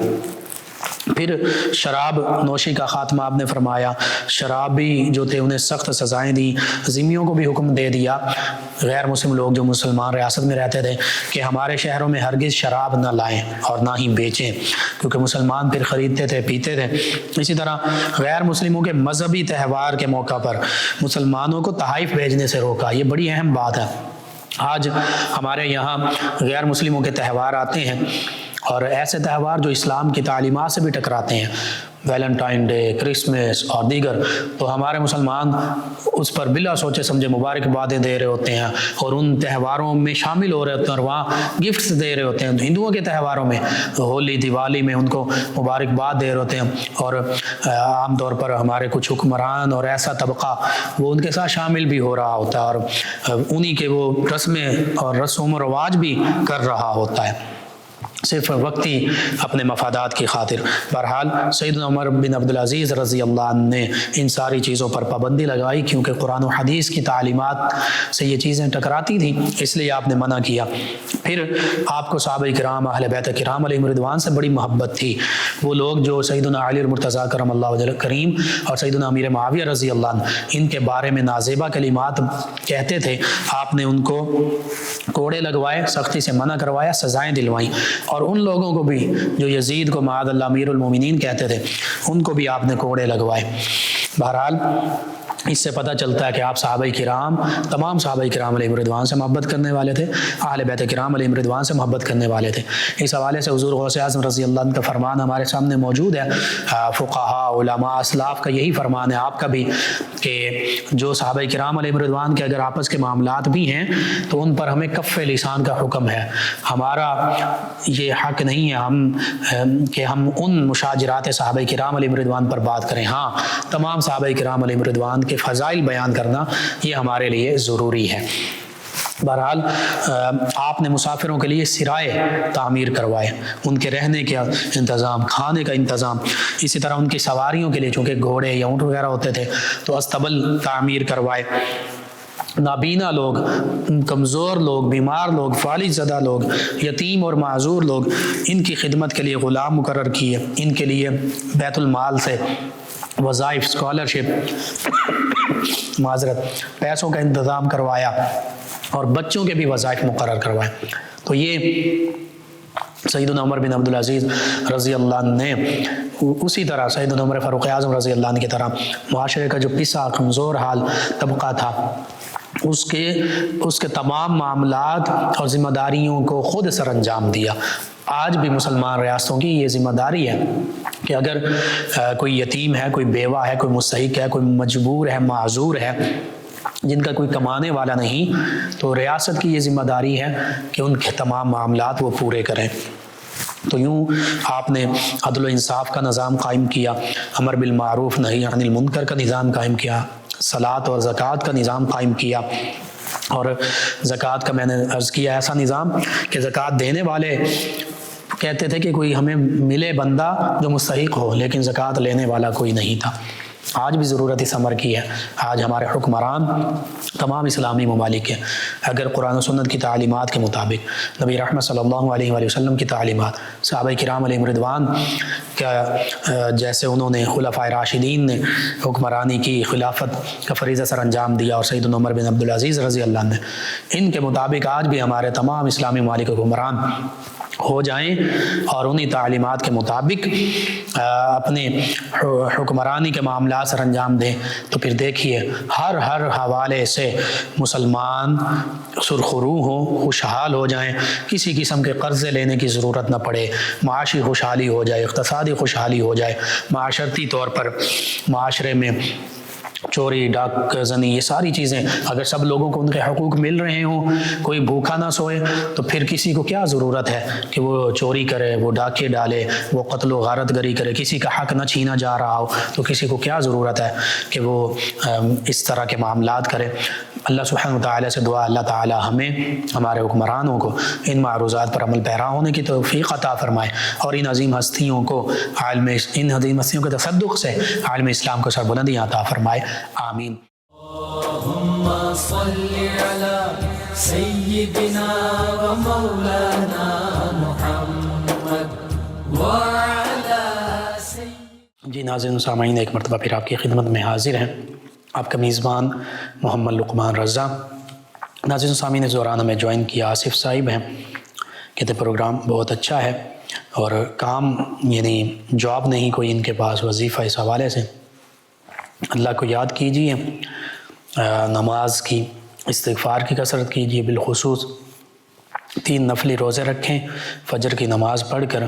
پھر شراب نوشی کا خاتمہ آپ نے فرمایا، شرابی جو تھے انہیں سخت سزائیں دی، ذمیوں کو بھی حکم دے دیا، غیر مسلم لوگ جو مسلمان ریاست میں رہتے تھے کہ ہمارے شہروں میں ہرگز شراب نہ لائیں اور نہ ہی بیچیں، کیونکہ مسلمان پھر خریدتے تھے پیتے تھے۔ اسی طرح غیر مسلموں کے مذہبی تہوار کے موقع پر مسلمانوں کو تحائف بھیجنے سے روکا، یہ بڑی اہم بات ہے۔ آج ہمارے یہاں غیر مسلموں کے تہوار آتے ہیں اور ایسے تہوار جو اسلام کی تعلیمات سے بھی ٹکراتے ہیں، ویلنٹائن ڈے، کرسمس اور دیگر، تو ہمارے مسلمان اس پر بلا سوچے سمجھے مبارکبادیں دے رہے ہوتے ہیں اور ان تہواروں میں شامل ہو رہے ہوتے ہیں اور وہاں گفٹس دے رہے ہوتے ہیں۔ ہندوؤں کے تہواروں میں ہولی دیوالی میں ان کو مبارکباد دے رہے ہوتے ہیں، اور عام طور پر ہمارے کچھ حکمران اور ایسا طبقہ وہ ان کے ساتھ شامل بھی ہو رہا ہوتا ہے اور انہی کے وہ رسمیں اور رسوم و رواج بھی کر رہا ہوتا ہے، صرف وقتی اپنے مفادات کی خاطر۔ بہرحال سیدنا عمر بن عبدالعزیز رضی اللہ عنہ نے ان ساری چیزوں پر پابندی لگائی، کیونکہ قرآن و حدیث کی تعلیمات سے یہ چیزیں ٹکراتی تھیں، اس لیے آپ نے منع کیا۔ پھر آپ کو صحابہ کرام، اہل بیت کرام علیہم رضوان سے بڑی محبت تھی۔ وہ لوگ جو سیدنا علی المرتضیٰ کرم اللہ وجہ کریم اور سیدنا امیر معاویہ رضی اللہ عنہ ان کے بارے میں نازیبہ کلمات کہتے تھے، آپ نے ان کو کوڑے لگوائے، سختی سے منع کروایا، سزائیں دلوائیں، اور ان لوگوں کو بھی جو یزید کو معاذ اللہ امیر المومنین کہتے تھے ان کو بھی آپ نے کوڑے لگوائے۔ بہرحال اس سے پتہ چلتا ہے کہ آپ صحابہ کرام، تمام صحابہ کرام علیہ رضوان سے محبت کرنے والے تھے، اہل بیت کرام علیہ رضوان سے محبت کرنے والے تھے۔ اس حوالے سے حضور غوث اعظم رضی اللہ عنہ کا فرمان ہمارے سامنے موجود ہے، فقہاء، علماء، اسلاف کا یہی فرمان ہے، آپ کا بھی، کہ جو صحابہ کرام علیہ رضوان کے اگر آپس کے معاملات بھی ہیں تو ان پر ہمیں کف لسان کا حکم ہے۔ ہمارا یہ حق نہیں ہے کہ ہم ان مشاجرات صحابہ کرام علیہ رضوان پر بات کریں۔ ہاں، تمام صحابہ کرام علیہ رضوان کے فضائل بیان کرنا یہ ہمارے لیے ضروری ہے۔ بہرحال آپ نے مسافروں کے لیے سرائے تعمیر کروائے، ان کے رہنے کا انتظام، کھانے کا انتظام، اسی طرح ان کی سواریوں کے لیے، چونکہ گھوڑے یا اونٹ وغیرہ ہوتے تھے تو استبل تعمیر کروائے۔ نابینا لوگ، کمزور لوگ، بیمار لوگ، فالج زدہ لوگ، یتیم اور معذور لوگ، ان کی خدمت کے لیے غلام مقرر کیے، ان کے لیے بیت المال سے وظائف، اسکالرشپ، معذرت، پیسوں کا انتظام کروایا اور بچوں کے بھی وظائف مقرر کروائے۔ تو یہ سیدنا عمر بن عبدالعزیز رضی اللہ عنہ نے اسی طرح سیدنا عمر فاروق اعظم رضی اللہ عنہ کی طرح معاشرے کا جو پسا کمزور حال طبقہ تھا اس کے تمام معاملات اور ذمہ داریوں کو خود سر انجام دیا۔ آج بھی مسلمان ریاستوں کی یہ ذمہ داری ہے کہ اگر کوئی یتیم ہے، کوئی بیوہ ہے، کوئی مستحق ہے، کوئی مجبور ہے، معذور ہے، جن کا کوئی کمانے والا نہیں، تو ریاست کی یہ ذمہ داری ہے کہ ان کے تمام معاملات وہ پورے کریں۔ تو یوں آپ نے عدل و انصاف کا نظام قائم کیا، امر بالمعروف نہی عن المنکر کا نظام قائم کیا، صلاۃ اور زکوٰۃ کا نظام قائم کیا، اور زکوٰۃ کا میں نے عرض کیا ایسا نظام کہ زکوٰۃ دینے والے کہتے تھے کہ کوئی ہمیں ملے بندہ جو مستحق ہو، لیکن زکوٰۃ لینے والا کوئی نہیں تھا۔ آج بھی ضرورت اس امر کی ہے۔ آج ہمارے حکمران تمام اسلامی ممالک ہیں، اگر قرآن و سنت کی تعلیمات کے مطابق، نبی رحمت صلی اللہ علیہ وآلہ وسلم کی تعلیمات، صحابہ کرام علیہ رضوان کا جیسے انہوں نے خلفائے راشدین نے حکمرانی کی، خلافت کا فریضہ سر انجام دیا، اور سیدنا عمر بن عبدالعزیز رضی اللہ عنہ، ان کے مطابق آج بھی ہمارے تمام اسلامی ممالک حکمران ہو جائیں اور انہی تعلیمات کے مطابق اپنے حکمرانی کے معاملات سر انجام دیں، تو پھر دیکھیے ہر حوالے سے مسلمان سرخرو ہوں، خوشحال ہو جائیں، کسی قسم کے قرضے لینے کی ضرورت نہ پڑے، معاشی خوشحالی ہو جائے، اقتصادی خوشحالی ہو جائے، معاشرتی طور پر معاشرے میں چوری، ڈاک زنی، یہ ساری چیزیں اگر سب لوگوں کو ان کے حقوق مل رہے ہوں، کوئی بھوکا نہ سوئے، تو پھر کسی کو کیا ضرورت ہے کہ وہ چوری کرے، وہ ڈاکے ڈالے، وہ قتل و غارت گری کرے، کسی کا حق نہ چھینا جا رہا ہو تو کسی کو کیا ضرورت ہے کہ وہ اس طرح کے معاملات کرے۔ اللہ سبحانہ وتعالی سے دعا، اللہ تعالی ہمیں، ہمارے حکمرانوں کو ان معروضات پر عمل پیرا ہونے کی توفیق عطا فرمائے، اور ان عظیم ہستیوں کو ان عظیم ہستیوں کے تصدق سے عالم اسلام کو سربلندی عطا فرمائے، آمین۔ اللهم صل على سيدنا ومولانا محمد وعلى جی ناظرین سامعین، ایک مرتبہ پھر آپ کی خدمت میں حاضر ہیں، آپ کا میزبان محمد لقمان رضا۔ ناظرین سامعین، اس دوران ہمیں جوائن کیا آصف صاحب ہیں، کہتے پروگرام بہت اچھا ہے اور کام یعنی جاب نہیں کوئی ان کے پاس، وظیفہ اس حوالے سے اللہ کو یاد کیجیے، نماز کی استغفار کی کثرت کیجیے، بالخصوص 3 نفلی روزے رکھیں، فجر کی نماز پڑھ کر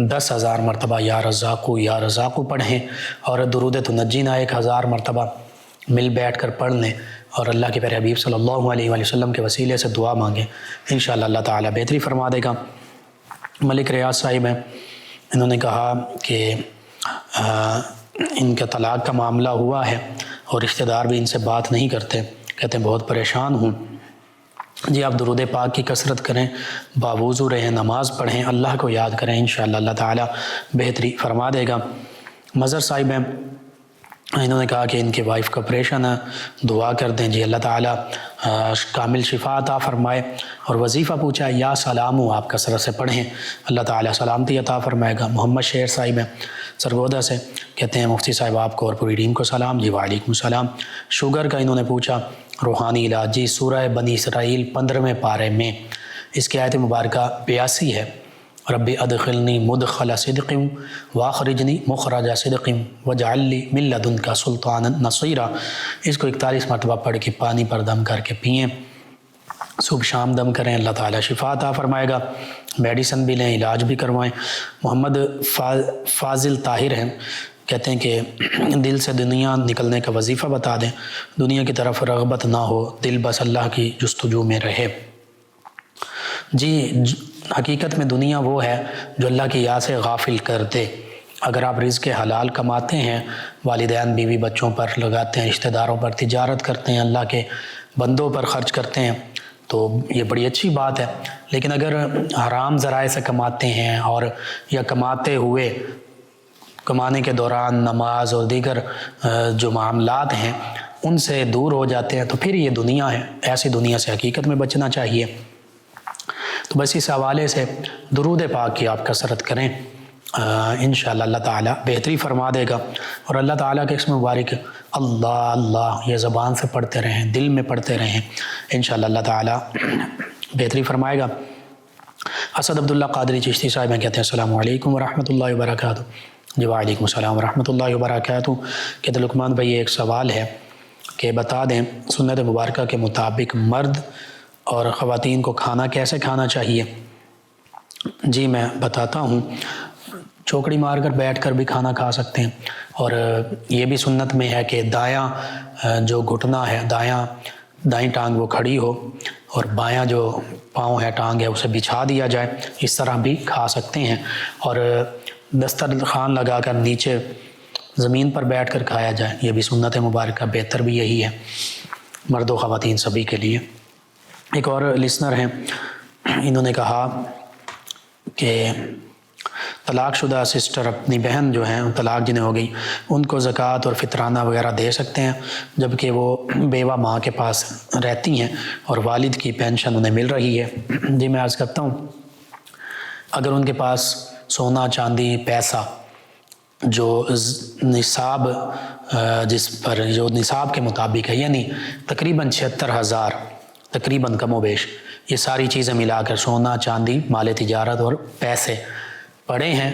10,000 مرتبہ یا رزاقو یا رزاقو پڑھیں، اور درود تنجینا 1000 مرتبہ مل بیٹھ کر پڑھ لیں، اور اللہ کے پیارے حبیب صلی اللہ علیہ وآلہ وسلم کے وسیلے سے دعا مانگیں، انشاءاللہ اللہ تعالیٰ بہتری فرما دے گا۔ ملک ریاض صاحب ہیں، انہوں نے کہا کہ ان کا طلاق کا معاملہ ہوا ہے اور رشتہ دار بھی ان سے بات نہیں کرتے، کہتے ہیں بہت پریشان ہوں۔ جی آپ درود پاک کی کثرت کریں، باوضو رہیں، نماز پڑھیں، اللہ کو یاد کریں، انشاءاللہ اللہ تعالیٰ بہتری فرما دے گا۔ مظہر صاحب ہیں، انہوں نے کہا کہ ان کی وائف کا آپریشن ہے، دعا کر دیں جی اللہ تعالیٰ کامل شفا عطا فرمائے، اور وظیفہ پوچھا ہے یا سلامو آپ کثرت سے پڑھیں، اللہ تعالیٰ سلامتی عطا فرمائے گا۔ محمد شیر صاحب ہیں سرگودا سے، کہتے ہیں مفتی صاحب آپ کو اور پوری ٹیم کو سلام۔ جی وعلیکم السلام۔ شوگر کا انہوں نے پوچھا، روحانی علاج، جی سورہ بنی اسرائیل 15ویں پارے میں اس کی آیت مبارکہ 82 ہے، رب ادخلنی مدخل صدق واخرجنی مخرج صدق واجعل لی من لدنک سلطانا نصیرا، اس کو 41 مرتبہ پڑھ کے پانی پر دم کر کے پئیں، صبح شام دم کریں، اللہ تعالیٰ شفا عطا فرمائے گا۔ میڈیسن بھی لیں، علاج بھی کروائیں۔ محمد فاضل طاہر ہیں، کہتے ہیں کہ دل سے دنیا نکلنے کا وظیفہ بتا دیں، دنیا کی طرف رغبت نہ ہو، دل بس اللہ کی جستجو میں رہے۔ جی حقیقت میں دنیا وہ ہے جو اللہ کی یاد سے غافل کر دے۔ اگر آپ رزق حلال کماتے ہیں، والدین بیوی بچوں پر لگاتے ہیں، رشتہ داروں پر تجارت کرتے ہیں، اللہ کے بندوں پر خرچ کرتے ہیں، تو یہ بڑی اچھی بات ہے۔ لیکن اگر حرام ذرائع سے کماتے ہیں اور یا کماتے ہوئے کمانے کے دوران نماز اور دیگر جو معاملات ہیں ان سے دور ہو جاتے ہیں، تو پھر یہ دنیا ہے، ایسی دنیا سے حقیقت میں بچنا چاہیے۔ تو بس اس حوالے سے درود پاک کی آپ کثرت کریں، انشاءاللہ اللہ تعالیٰ بہتری فرما دے گا، اور اللہ تعالیٰ کے اسم مبارک اللہ اللہ یہ زبان سے پڑھتے رہیں، دل میں پڑھتے رہیں، انشاءاللہ اللہ تعالیٰ بہتری فرمائے گا۔ اسد عبداللہ قادری چشتی صاحب ہیں، کہتے ہیں السلام علیکم ورحمۃ اللہ وبرکاتہ۔ جی وعلیکم السلام ورحمۃ اللہ وبرکاتہ۔ کہتے ہیں لقمان بھائی ایک سوال ہے کہ بتا دیں سنت مبارکہ کے مطابق مرد اور خواتین کو کھانا کیسے کھانا چاہیے؟ جی میں بتاتا ہوں، چوکڑی مار کر بیٹھ کر بھی کھانا کھا سکتے ہیں، اور یہ بھی سنت میں ہے کہ دایاں جو گھٹنا ہے، دائیں ٹانگ وہ کھڑی ہو، اور بایاں جو پاؤں ہے، ٹانگ ہے، اسے بچھا دیا جائے، اس طرح بھی کھا سکتے ہیں، اور دسترخوان لگا کر نیچے زمین پر بیٹھ کر کھایا جائے، یہ بھی سنت مبارکہ، بہتر بھی یہی ہے مرد و خواتین سبھی کے لیے۔ ایک اور لسنر ہیں، انہوں نے کہا کہ طلاق شدہ سسٹر اپنی بہن جو ہیں طلاق جنہیں ہو گئی ان کو زکوٰۃ اور فطرانہ وغیرہ دے سکتے ہیں، جبکہ وہ بیوہ ماں کے پاس رہتی ہیں اور والد کی پینشن انہیں مل رہی ہے۔ جی میں عرض کرتا ہوں، اگر ان کے پاس سونا چاندی پیسہ جو نصاب جو نصاب کے مطابق ہے، یعنی تقریباً 76,000 تقریباً کم و بیش، یہ ساری چیزیں ملا کر سونا چاندی مال تجارت اور پیسے پڑے ہیں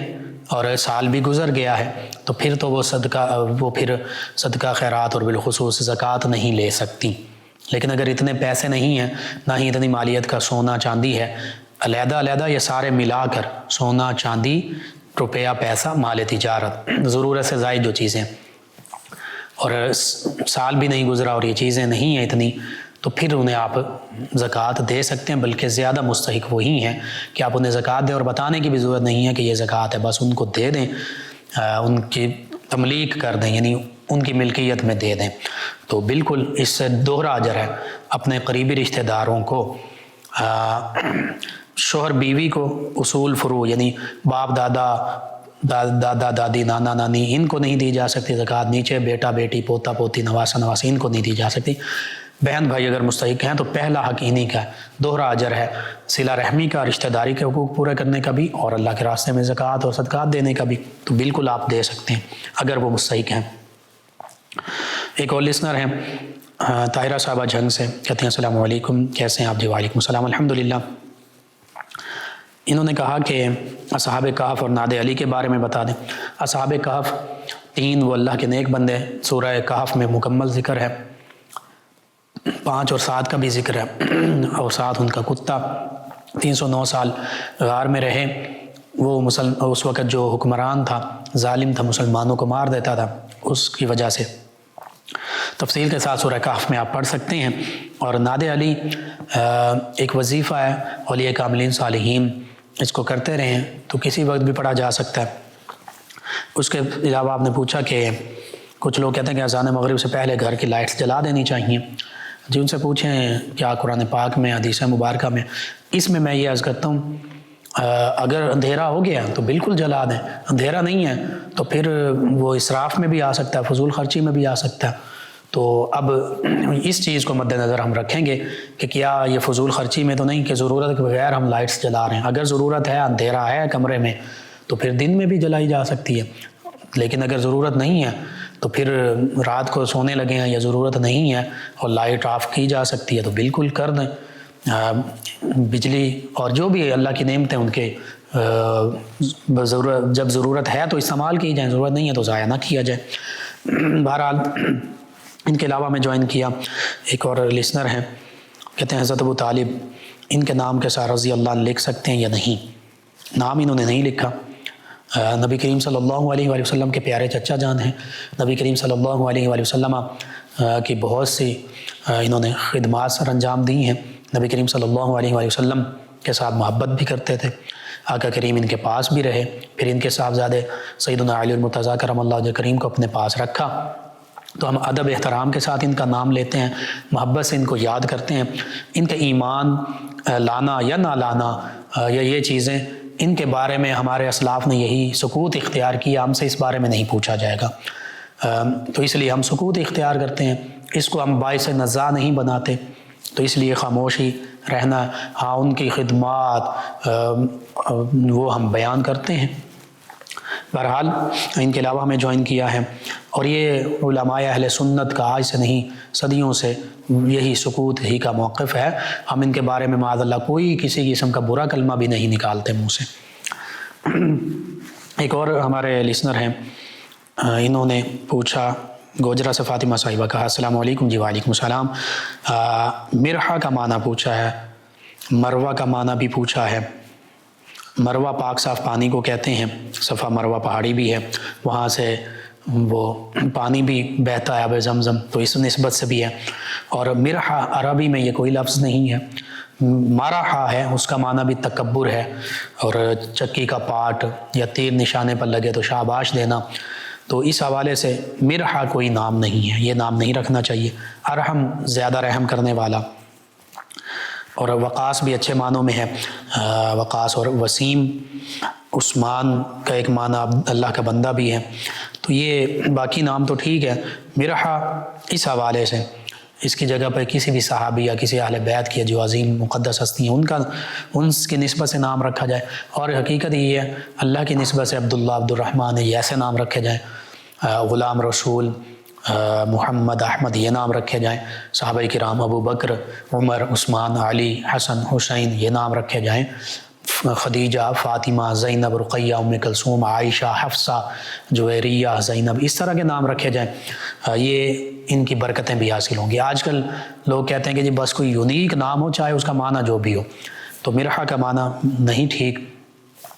اور سال بھی گزر گیا ہے، تو پھر تو وہ صدقہ خیرات اور بالخصوص زکوٰۃ نہیں لے سکتی۔ لیکن اگر اتنے پیسے نہیں ہیں، نہ ہی اتنی مالیت کا سونا چاندی ہے، علیحدہ یہ سارے ملا کر سونا چاندی روپیہ پیسہ مال تجارت ضرورت سے زائد جو چیزیں، اور سال بھی نہیں گزرا اور یہ چیزیں نہیں ہیں اتنی، تو پھر انہیں آپ زکوٰۃ دے سکتے ہیں، بلکہ زیادہ مستحق وہی ہیں کہ آپ انہیں زکوٰۃ دیں، اور بتانے کی بھی ضرورت نہیں ہے کہ یہ زکوٰۃ ہے، بس ان کو دے دیں، ان کی تملیک کر دیں، یعنی ان کی ملکیت میں دے دیں، تو بالکل اس سے دوہرا اجر ہے۔ اپنے قریبی رشتہ داروں کو، شوہر بیوی کو اصول فروع یعنی باپ دادا دادی نانا نانی ان کو نہیں دی جا سکتی زکوٰۃ، نیچے بیٹا بیٹی پوتا پوتی نواسا نواسی ان کو نہیں دی جا سکتی، بہن بھائی اگر مستحق ہیں تو پہلا حق انہی کا ہے، دوہرا اجر ہے، صلہ رحمی کا، رشتہ داری کے حقوق پورے کرنے کا بھی، اور اللہ کے راستے میں زکوٰۃ اور صدقات دینے کا بھی، تو بالکل آپ دے سکتے ہیں اگر وہ مستحق ہیں۔ ایک اور لسنر ہیں طاہرہ صاحبہ جھنگ سے، کہتے ہیں السلام علیکم، کیسے ہیں آپ؟ جی وعلیکم السلام، الحمدللہ۔ انہوں نے کہا کہ اصحاب کہف اور ناد علی کے بارے میں بتا دیں۔ اصحاب کہف 3 وہ اللہ کے نیک بندے، سورہ کہف میں مکمل ذکر ہے، 5 اور 7 کا بھی ذکر ہے، اور 7 ان کا کتا 309 سال غار میں رہے۔ وہ اس وقت جو حکمران تھا ظالم تھا، مسلمانوں کو مار دیتا تھا، اس کی وجہ سے تفصیل کے ساتھ سورہ کہف میں آپ پڑھ سکتے ہیں۔ اور ناد علی ایک وظیفہ ہے، اولیاء کاملین صالحین اس کو کرتے رہے ہیں تو کسی وقت بھی پڑھا جا سکتا ہے۔ اس کے علاوہ آپ نے پوچھا کہ کچھ لوگ کہتے ہیں کہ اذان مغرب سے پہلے گھر کی لائٹس جلا دینی چاہیے۔ جی ان سے پوچھیں کیا قرآن پاک میں، حدیث مبارکہ میں، اس میں یہ عرض کرتا ہوں اگر اندھیرا ہو گیا تو بالکل جلا دیں، اندھیرا نہیں ہے تو پھر وہ اسراف میں بھی آ سکتا ہے، فضول خرچی میں بھی آ سکتا ہے۔ تو اب اس چیز کو مد نظر ہم رکھیں گے کہ کیا یہ فضول خرچی میں تو نہیں کہ ضرورت کے بغیر ہم لائٹس جلا رہے ہیں۔ اگر ضرورت ہے، اندھیرا ہے کمرے میں، تو پھر دن میں بھی جلائی جا سکتی ہے، لیکن اگر ضرورت نہیں ہے تو پھر رات کو سونے لگے ہیں یا ضرورت نہیں ہے اور لائٹ آف کی جا سکتی ہے تو بالکل کر دیں۔ بجلی اور جو بھی اللہ کی نعمتیں ان کے جب ضرورت ہے تو استعمال کی جائیں، ضرورت نہیں ہے تو ضائع نہ کیا جائے۔ بہرحال ان کے علاوہ میں جوائن کیا ایک اور لسنر ہیں، کہتے ہیں حضرت ابو طالب ان کے نام کے ساتھ رضی اللہ عنہ لکھ سکتے ہیں یا نہیں؟ نام انہوں نے نہیں لکھا۔ نبی کریم صلی اللہ علیہ وآلہ وسلم کے پیارے چچا جان ہیں۔ نبی کریم صلی اللہ علیہ وآلہ وسلم کی بہت سی انہوں نے خدمات سر انجام دی ہیں۔ نبی کریم صلی اللہ علیہ وآلہ وسلم کے ساتھ محبت بھی کرتے تھے، آقا کریم ان کے پاس بھی رہے، پھر ان کے صاحبزادے سیدنا علی المرتضیٰ کرم اللہ وجہ کریم کو اپنے پاس رکھا، تو ہم ادب احترام کے ساتھ ان کا نام لیتے ہیں، محبت سے ان کو یاد کرتے ہیں۔ ان کا ایمان لانا یا نہ لانا یا یہ چیزیں ان کے بارے میں ہمارے اسلاف نے یہی سکوت اختیار کیا، ہم سے اس بارے میں نہیں پوچھا جائے گا، تو اس لیے ہم سکوت اختیار کرتے ہیں، اس کو ہم باعث نزاع نہیں بناتے، تو اس لیے خاموشی رہنا۔ ہاں ان کی خدمات وہ ہم بیان کرتے ہیں۔ بہرحال ان کے علاوہ ہمیں جوائن کیا ہے، اور یہ علماء اہل سنت کا آج سے نہیں صدیوں سے یہی سکوت ہی کا موقف ہے، ہم ان کے بارے میں معاذ اللہ کوئی کسی قسم کا برا کلمہ بھی نہیں نکالتے منہ سے۔ ایک اور ہمارے لسنر ہیں، انہوں نے پوچھا، گوجرا سے فاطمہ صاحبہ، کہا السلام علیکم، جی وعلیکم السلام، مرحا کا معنی پوچھا ہے، مروہ کا معنی بھی پوچھا ہے۔ مروہ پاک صاف پانی کو کہتے ہیں، صفا مروہ پہاڑی بھی ہے، وہاں سے وہ پانی بھی بہتا ہے آب زمزم، تو اس نسبت سے بھی ہے۔ اور مرحا عربی میں یہ کوئی لفظ نہیں ہے، مرحا ہے، اس کا معنی بھی تکبر ہے، اور چکی کا پاٹ یا تیر نشانے پر لگے تو شاباش دینا، تو اس حوالے سے مرحا کوئی نام نہیں ہے، یہ نام نہیں رکھنا چاہیے۔ ارحم زیادہ رحم کرنے والا، اور وقاص بھی اچھے معنوں میں ہے، وقاص اور وسیم، عثمان کا ایک معنی اللہ کا بندہ بھی ہے، تو یہ باقی نام تو ٹھیک ہے۔ مرحا اس حوالے سے اس کی جگہ پہ کسی بھی صحابی یا کسی اہل بیت کی جو عظیم مقدس ہستی ہیں ان کی نسبت سے نام رکھا جائے، اور حقیقت یہ ہے اللہ کی نسبت سے عبداللہ، عبدالرحمن، یہ ایسے نام رکھے جائیں، غلام رسول، محمد، احمد، یہ نام رکھے جائیں، صحابہ کرام ابو بکر، عمر، عثمان، علی، حسن، حسین، یہ نام رکھے جائیں، خدیجہ، فاطمہ، زینب، رقیہ، ام کلثوم، عائشہ، حفصہ، جویریہ، زینب، اس طرح کے نام رکھے جائیں، یہ ان کی برکتیں بھی حاصل ہوں گی۔ آج کل لوگ کہتے ہیں کہ جی بس کوئی یونیک نام ہو، چاہے اس کا معنی جو بھی ہو، تو مرحا کا معنی نہیں ٹھیک،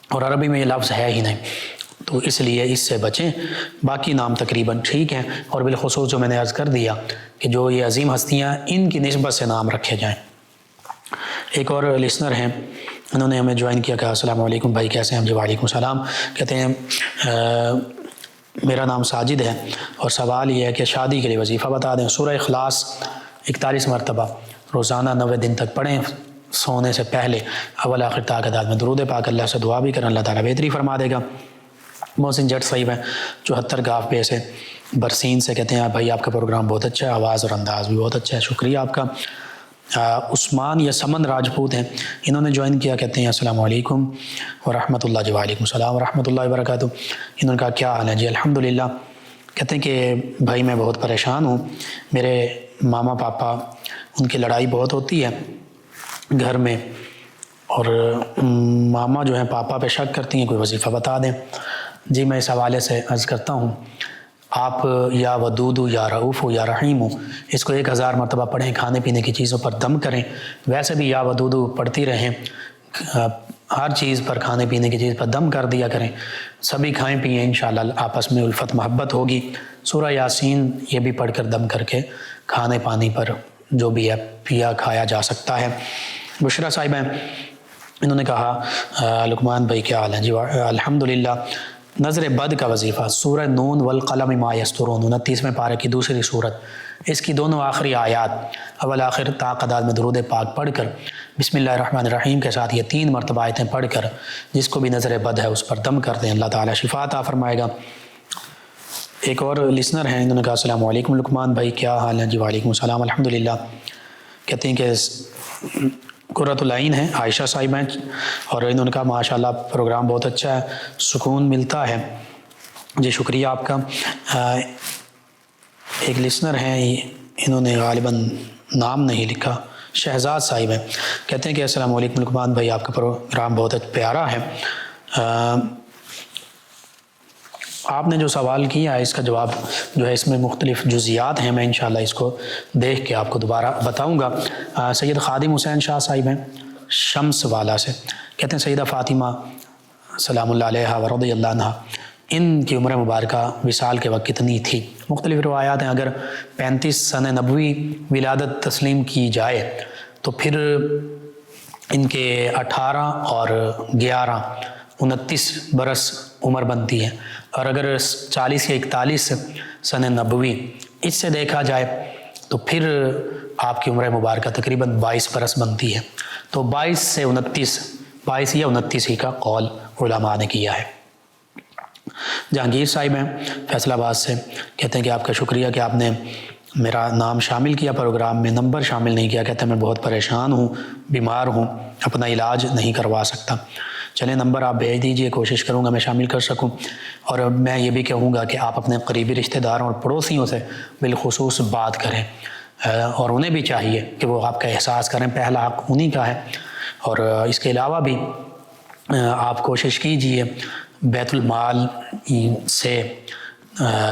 اور عربی میں یہ لفظ ہے ہی نہیں، تو اس لیے اس سے بچیں۔ باقی نام تقریباً ٹھیک ہیں، اور بالخصوص جو میں نے عرض کر دیا کہ جو یہ عظیم ہستیاں ان کی نسبت سے نام رکھے جائیں۔ ایک اور لسنر ہیں، انہوں نے ہمیں جوائن کیا، کہا السلام علیکم بھائی، کیسے ہیں؟ جی وعلیکم السلام، کہتے ہیں میرا نام ساجد ہے، اور سوال یہ ہے کہ شادی کے لیے وظیفہ بتا دیں۔ سورہ اخلاص 41 مرتبہ روزانہ 90 دن تک پڑھیں، سونے سے پہلے اول آخر تعداد میں درود پاک اللہ سے دعا بھی کریں، اللہ تعالیٰ بہتری فرما دے گا۔ محسن جٹ صاحب ہیں 74 گاف پہ سے، برسین سے کہتے ہیں بھائی آپ کا پروگرام بہت اچھا ہے، آواز اور انداز بھی بہت اچھا ہے، شکریہ آپ کا۔ عثمان یا سمن راجپوت ہیں، انہوں نے جوائن کیا، کہتے ہیں السلام علیکم ورحمۃ اللہ۔ جی وعلیکم السلام ورحمۃ اللہ وبرکاتہ۔ انہوں نے کہا کیا حال ہے؟ جی الحمدللہ۔ کہتے ہیں کہ بھائی میں بہت پریشان ہوں، میرے ماما پاپا ان کی لڑائی بہت ہوتی ہے گھر میں، اور ماما جو ہیں پاپا پہ شک کرتی ہیں، کوئی وظیفہ بتا دیں۔ جی میں اس حوالے سے عرض کرتا ہوں، آپ یا ودود یا رؤوف یا رحیم اس کو 1000 مرتبہ پڑھیں، کھانے پینے کی چیزوں پر دم کریں، ویسے بھی یا ودود پڑھتی رہیں، ہر چیز پر کھانے پینے کی چیز پر دم کر دیا کریں، سبھی کھائیں پئیں، انشاءاللہ آپس میں الفت محبت ہوگی۔ سورہ یاسین یہ بھی پڑھ کر دم کر کے کھانے پانی پر جو بھی ہے پیا کھایا جا سکتا ہے۔ بشرا صاحب ہیں، انہوں نے کہا لقمان بھائی کیا حال ہے؟ جی الحمدللہ۔ نظر بد کا وظیفہ سورہ نون والقلم ما یسطرون 29ویں پارے کی دوسری صورت، اس کی دونوں آخری آیات اول آخر تا قداد میں درود پاک پڑھ کر بسم اللہ الرحمن الرحیم کے ساتھ یہ 3 مرتبہ آیتیں پڑھ کر جس کو بھی نظر بد ہے اس پر دم کر دیں، اللہ تعالیٰ شفا عطا فرمائے گا۔ ایک اور لسنر ہیں، انہوں نے کہا السلام علیکم لقمان بھائی کیا حال ہے؟ جی وعلیکم السلام الحمدللہ۔ کہتے ہیں کہ قرۃ العین ہیں، عائشہ صاحب ہیں، اور انہوں نے کہا ماشاءاللہ پروگرام بہت اچھا ہے، سکون ملتا ہے۔ جی شکریہ آپ کا۔ ایک لسنر ہیں، انہوں نے غالباً نام نہیں لکھا، شہزاد صاحب ہیں، کہتے ہیں کہ السلام علیکم لقمان بھائی آپ کا پروگرام بہت پیارا ہے، آپ نے جو سوال کیا ہے اس کا جواب جو ہے اس میں مختلف جزیات ہیں، میں انشاءاللہ اس کو دیکھ کے آپ کو دوبارہ بتاؤں گا۔ سید خادم حسین شاہ صاحب ہیں شمس والا سے، کہتے ہیں سیدہ فاطمہ سلام اللہ علیہ ورضی اللہ عنہا ان کی عمر مبارکہ وصال کے وقت کتنی تھی؟ مختلف روایات ہیں، اگر 35 سنہ نبوی ولادت تسلیم کی جائے تو پھر ان کے 18 اور 11 29 برس عمر بنتی ہے، اور اگر 40 یا 41 سنہ نبوی اس سے دیکھا جائے تو پھر آپ کی عمر مبارکہ تقریباً 22 برس بنتی ہے، تو 22 سے 29 22 یا 29 ہی کا قول علماء نے کیا ہے۔ جہانگیر صاحب ہیں فیصل آباد سے، کہتے ہیں کہ آپ کا شکریہ کہ آپ نے میرا نام شامل کیا پروگرام میں، نمبر شامل نہیں کیا، کہتے ہیں میں بہت پریشان ہوں، بیمار ہوں، اپنا علاج نہیں کروا سکتا، چلیں نمبر آپ بھیج دیجئے، کوشش کروں گا میں شامل کر سکوں۔ اور میں یہ بھی کہوں گا کہ آپ اپنے قریبی رشتہ داروں اور پڑوسیوں سے بالخصوص بات کریں، اور انہیں بھی چاہیے کہ وہ آپ کا احساس کریں، پہلا حق انہی کا ہے۔ اور اس کے علاوہ بھی آپ کوشش کیجئے بیت المال سے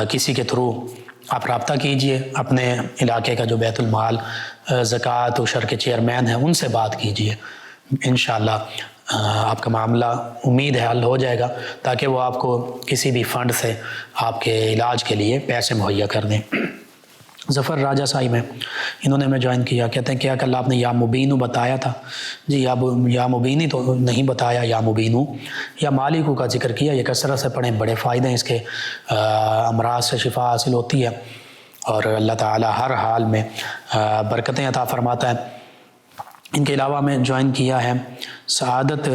کسی کے تھرو آپ رابطہ کیجئے، اپنے علاقے کا جو بیت المال زکوٰۃ و عشر کے چیئرمین ہیں ان سے بات کیجئے، انشاءاللہ آپ کا معاملہ امید ہے حل ہو جائے گا، تاکہ وہ آپ کو کسی بھی فنڈ سے آپ کے علاج کے لیے پیسے مہیا کر دیں۔ ظفر راجہ صاحب ہیں، انہوں نے ہمیں جوائن کیا، کہتے ہیں کیا کل آپ نے یا مبینو بتایا تھا؟ جی یا مبینی تو نہیں بتایا، یا مبینو یا مالکو کا ذکر کیا، یہ کثرت سے پڑھیں، بڑے فائدے ہیں اس کے، امراض سے شفا حاصل ہوتی ہے اور اللہ تعالی ہر حال میں برکتیں عطا فرماتا ہے۔ ان کے علاوہ میں جوائن کیا ہے سعادت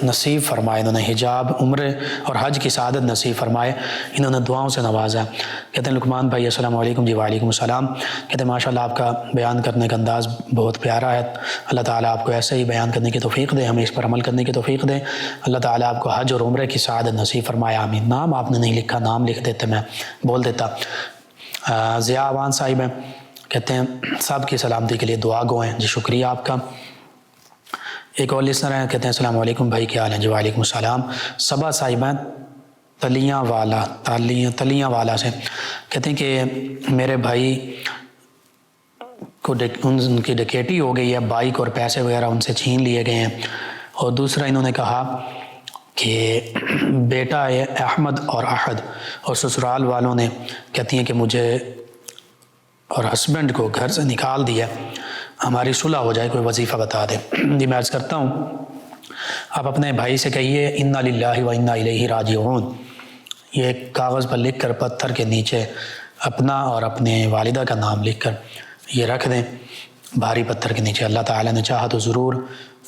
نصیب فرمائے، انہوں نے حجاب عمرے اور حج کی سعادت نصیب فرمائے، انہوں نے دعاؤں سے نوازا۔ کہتے ہیں لقمان بھائی السلام علیکم۔ جی وعلیکم السلام۔ کہتے ہیں ماشاءاللہ آپ کا بیان کرنے کا انداز بہت پیارا ہے، اللہ تعالیٰ آپ کو ایسے ہی بیان کرنے کی توفیق دے، ہمیں اس پر عمل کرنے کی توفیق دے، اللہ تعالیٰ آپ کو حج اور عمرے کی سعادت نصیب فرمائے، آمین۔ نام آپ نے نہیں لکھا، نام لکھ دیتے میں بول دیتا۔ ضیاء عوان صاحب ہیں، کہتے ہیں سب کی سلامتی کے لیے دعا گو ہیں۔ جی شکریہ آپ کا۔ ایک اور لسنر ہیں، کہتے ہیں السلام علیکم بھائی کیا حال ہے؟ جی وعلیکم السلام۔ صبا صاحب ہیں تلیاں والا سے، کہتے ہیں کہ میرے بھائی کو ان کی ڈکیٹی ہو گئی ہے، بائک اور پیسے وغیرہ ان سے چھین لیے گئے ہیں، اور دوسرا انہوں نے کہا کہ بیٹا احمد اور احد اور سسرال والوں نے کہتی ہیں کہ مجھے اور ہسبینڈ کو گھر سے نکال دیا، ہماری صلح ہو جائے، کوئی وظیفہ بتا دے۔ جی میں عرض کرتا ہوں، آپ اپنے بھائی سے کہیے انا للہ و انا الیہ راجعون، یہ ایک کاغذ پر لکھ کر پتھر کے نیچے اپنا اور اپنے والدہ کا نام لکھ کر یہ رکھ دیں بھاری پتھر کے نیچے، اللہ تعالیٰ نے چاہا تو ضرور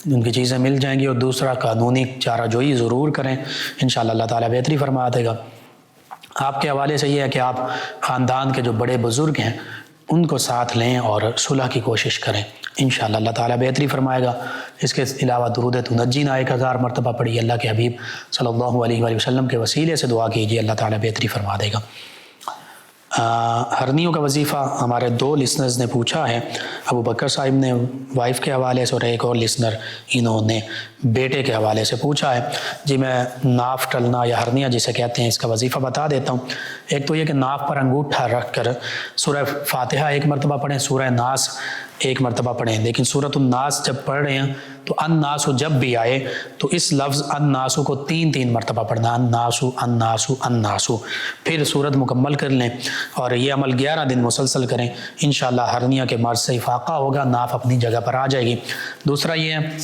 ان کی چیزیں مل جائیں گی، اور دوسرا قانونی چارہ جوئی ضرور کریں، انشاءاللہ اللہ تعالیٰ بہتری فرما دے گا۔ آپ کے حوالے سے یہ ہے کہ آپ خاندان کے جو بڑے بزرگ ہیں ان کو ساتھ لیں اور صلح کی کوشش کریں، انشاءاللہ اللہ تعالیٰ بہتری فرمائے گا۔ اس کے علاوہ درود تنجینا 1000 مرتبہ پڑھیے، اللہ کے حبیب صلی اللہ علیہ وآلہ وسلم کے وسیلے سے دعا کیجیے، اللہ تعالیٰ بہتری فرما دے گا۔ ہرنیوں کا وظیفہ ہمارے 2 لسنرز نے پوچھا ہے، ابو بکر صاحب نے وائف کے حوالے سے اور ایک اور لسنر انہوں نے بیٹے کے حوالے سے پوچھا ہے۔ جی میں ناف ٹلنا یا ہرنیا جسے کہتے ہیں اس کا وظیفہ بتا دیتا ہوں۔ ایک تو یہ کہ ناف پر انگوٹھا رکھ کر سورہ فاتحہ 1 مرتبہ پڑھیں، سورہ ناس 1 مرتبہ پڑھیں، لیکن سورۃ الناس جب پڑھ رہے ہیں تو الناسو جب بھی آئے تو اس لفظ الناسو کو 3 مرتبہ پڑھنا، الناسو الناسو الناسو، پھر سورت مکمل کر لیں اور یہ عمل 11 دن مسلسل کریں، انشاءاللہ ہرنیا کے مرض سے افاقہ ہوگا، ناف اپنی جگہ پر آ جائے گی۔ دوسرا یہ ہے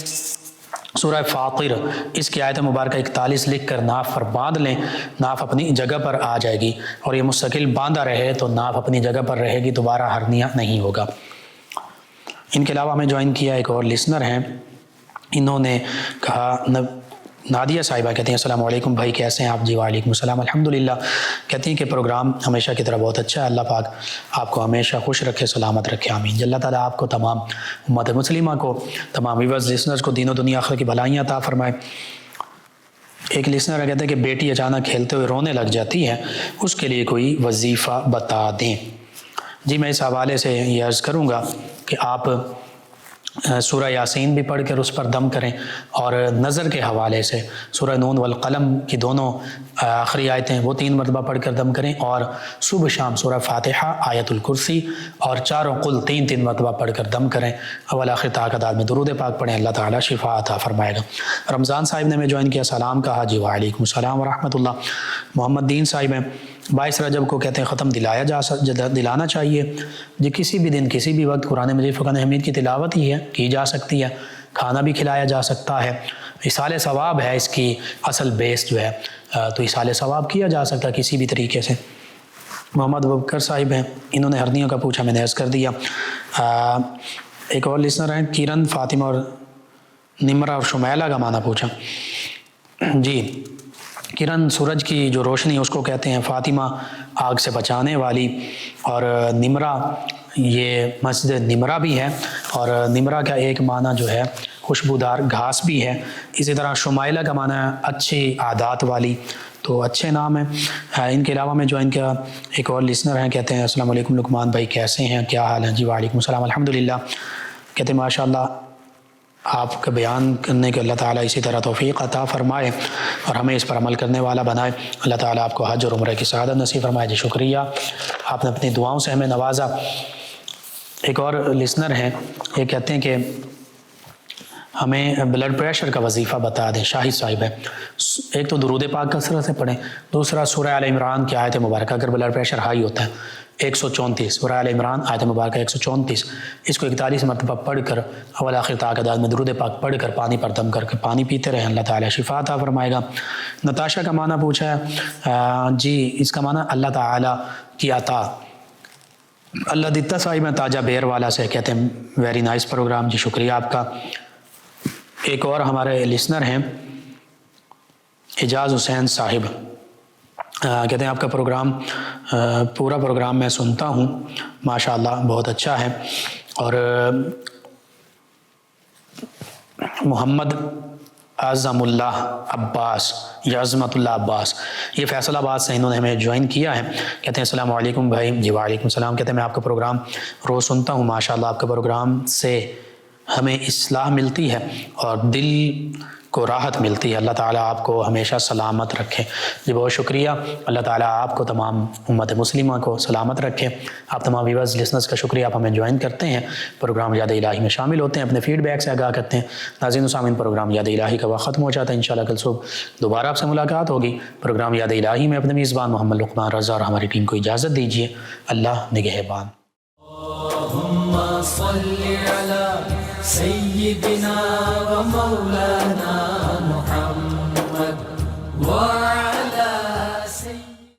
سورہ فاطر، اس کی آیت مبارکہ 41 لکھ کر ناف پر باندھ لیں، ناف اپنی جگہ پر آ جائے گی، اور یہ مستقل باندھا رہے تو ناف اپنی جگہ پر رہے گی، دوبارہ ہرنیا نہیں ہوگا۔ ان کے علاوہ ہمیں جوائن کیا ایک اور لسنر ہیں، انہوں نے کہا، نادیہ صاحبہ کہتے ہیں السلام علیکم بھائی کیسے ہیں آپ؟ جی وعلیکم السلام الحمدللہ۔ کہتی ہیں کہ پروگرام ہمیشہ کی طرح بہت اچھا ہے، اللہ پاک آپ کو ہمیشہ خوش رکھے، سلامت رکھے، آمین۔ اللہ تعالیٰ آپ کو، تمام امت مسلمہ کو، تمام ویورز لسنرز کو دین و دنیا آخرت کی بھلائیاں عطا فرمائے۔ ایک لسنر کہتے ہیں کہ بیٹی اچانک کھیلتے ہوئے رونے لگ جاتی ہے، اس کے لیے کوئی وظیفہ بتا دیں۔ جی میں اس حوالے سے یہ عرض کروں گا کہ آپ سورہ یاسین بھی پڑھ کر اس پر دم کریں، اور نظر کے حوالے سے سورہ نون والقلم کی دونوں آخری آیتیں وہ 3 مرتبہ پڑھ کر دم کریں، اور صبح شام سورہ فاتحہ، آیت الکرسی اور چاروں قل 3 مرتبہ پڑھ کر دم کریں، اول آخر تعداد میں درود پاک پڑھیں، اللہ تعالیٰ شفا عطا فرمائے گا۔ رمضان صاحب نے ہمیں جوائن کیا، سلام کہا، جی وعلیکم السلام ورحمۃ اللہ۔ محمد دین صاحب ہیں، 22 رجب کو کہتے ہیں ختم دلانا چاہیے، جی کسی بھی دن کسی بھی وقت قرآن مجید فرقان حمید کی تلاوت ہی ہے، کی جا سکتی ہے، کھانا بھی کھلایا جا سکتا ہے، ایصال ثواب ہے اس کی اصل بیس جو ہے، تو ایصال ثواب کیا جا سکتا ہے کسی بھی طریقے سے۔ محمد بکر صاحب ہیں، انہوں نے ہرنیوں کا پوچھا، میں نے عرض کر دیا۔ ایک اور لسنر ہیں کرن، فاطمہ اور نمرہ اور شمیلہ کا معنی پوچھا۔ جی کرن سورج کی جو روشنی اس کو کہتے ہیں، فاطمہ آگ سے بچانے والی، اور نمرہ یہ مسجد نمرہ بھی ہے، اور نمرہ کا ایک معنی جو ہے خوشبودار گھاس بھی ہے۔ اسی طرح شمائلہ کا معنی اچھی عادات والی، تو اچھے نام ہیں۔ ان کے علاوہ میں جو ان کا ایک اور لسنر ہیں، کہتے ہیں السلام علیکم لقمان بھائی کیسے ہیں، کیا حال ہے؟ جی وعلیکم السلام الحمدللہ۔ کہتے ہیں ماشاءاللہ آپ کا بیان کرنے کے اللہ تعالیٰ اسی طرح توفیق عطا فرمائے اور ہمیں اس پر عمل کرنے والا بنائے، اللہ تعالیٰ آپ کو حج اور عمرہ کی سعادت نصیب فرمائے۔ جی شکریہ، آپ نے اپنی دعاؤں سے ہمیں نوازا۔ ایک اور لسنر ہیں، یہ کہتے ہیں کہ ہمیں بلڈ پریشر کا وظیفہ بتا دیں، شاہد صاحب ہے۔ ایک تو درود پاک کثرت سے پڑھیں، دوسرا سورہ آل عمران کی آیت مبارکہ، اگر بلڈ پریشر ہائی ہوتا ہے 134، سورہ آل عمران آیت مبارکہ 134، اس کو 41 مرتبہ پڑھ کر اول آخر تعداد میں درود پاک پڑھ کر پانی پر دم کر کے پانی پیتے رہیں، اللہ تعالیٰ شفا عطا فرمائے گا۔ نتاشا کا معنی پوچھا ہے، جی اس کا معنی اللہ تعالیٰ کی عطا۔ اللہ دتا صاحب میں تاجہ بیر والا سے، کہتے ہیں ویری نائس پروگرام، جی شکریہ آپ کا۔ ایک اور ہمارے لسنر ہیں اعجاز حسین صاحب، کہتے ہیں آپ کا پروگرام پورا پروگرام میں سنتا ہوں، ماشاءاللہ بہت اچھا ہے۔ اور محمد اعظم اللہ عباس یا عظمت اللہ عباس، یہ فیصل آباد سے انہوں نے ہمیں جوائن کیا ہے، کہتے ہیں السلام علیکم بھائی، جی وعلیکم السلام۔ کہتے ہیں میں آپ کا پروگرام روز سنتا ہوں، ماشاءاللہ آپ کا پروگرام سے ہمیں اصلاح ملتی ہے اور دل کو راحت ملتی ہے، اللہ تعالیٰ آپ کو ہمیشہ سلامت رکھے۔ جی بہت شکریہ، اللہ تعالیٰ آپ کو، تمام امت مسلمہ کو سلامت رکھے۔ آپ تمام ویورز لسنرز کا شکریہ، آپ ہمیں جوائن کرتے ہیں، پروگرام یاد الہی میں شامل ہوتے ہیں، اپنے فیڈ بیک سے آگاہ کرتے ہیں۔ ناظرین و سامعین، پروگرام یاد الہی کا وقت ختم ہو جاتا ہے، انشاءاللہ کل صبح دوبارہ آپ سے ملاقات ہوگی۔ پروگرام یاد الہی میں اپنے میزبان محمد لقمان رضا اور ہماری ٹیم کو اجازت دیجیے، اللہ نگہبان۔ اللہم صل علی سیدنا و مولانا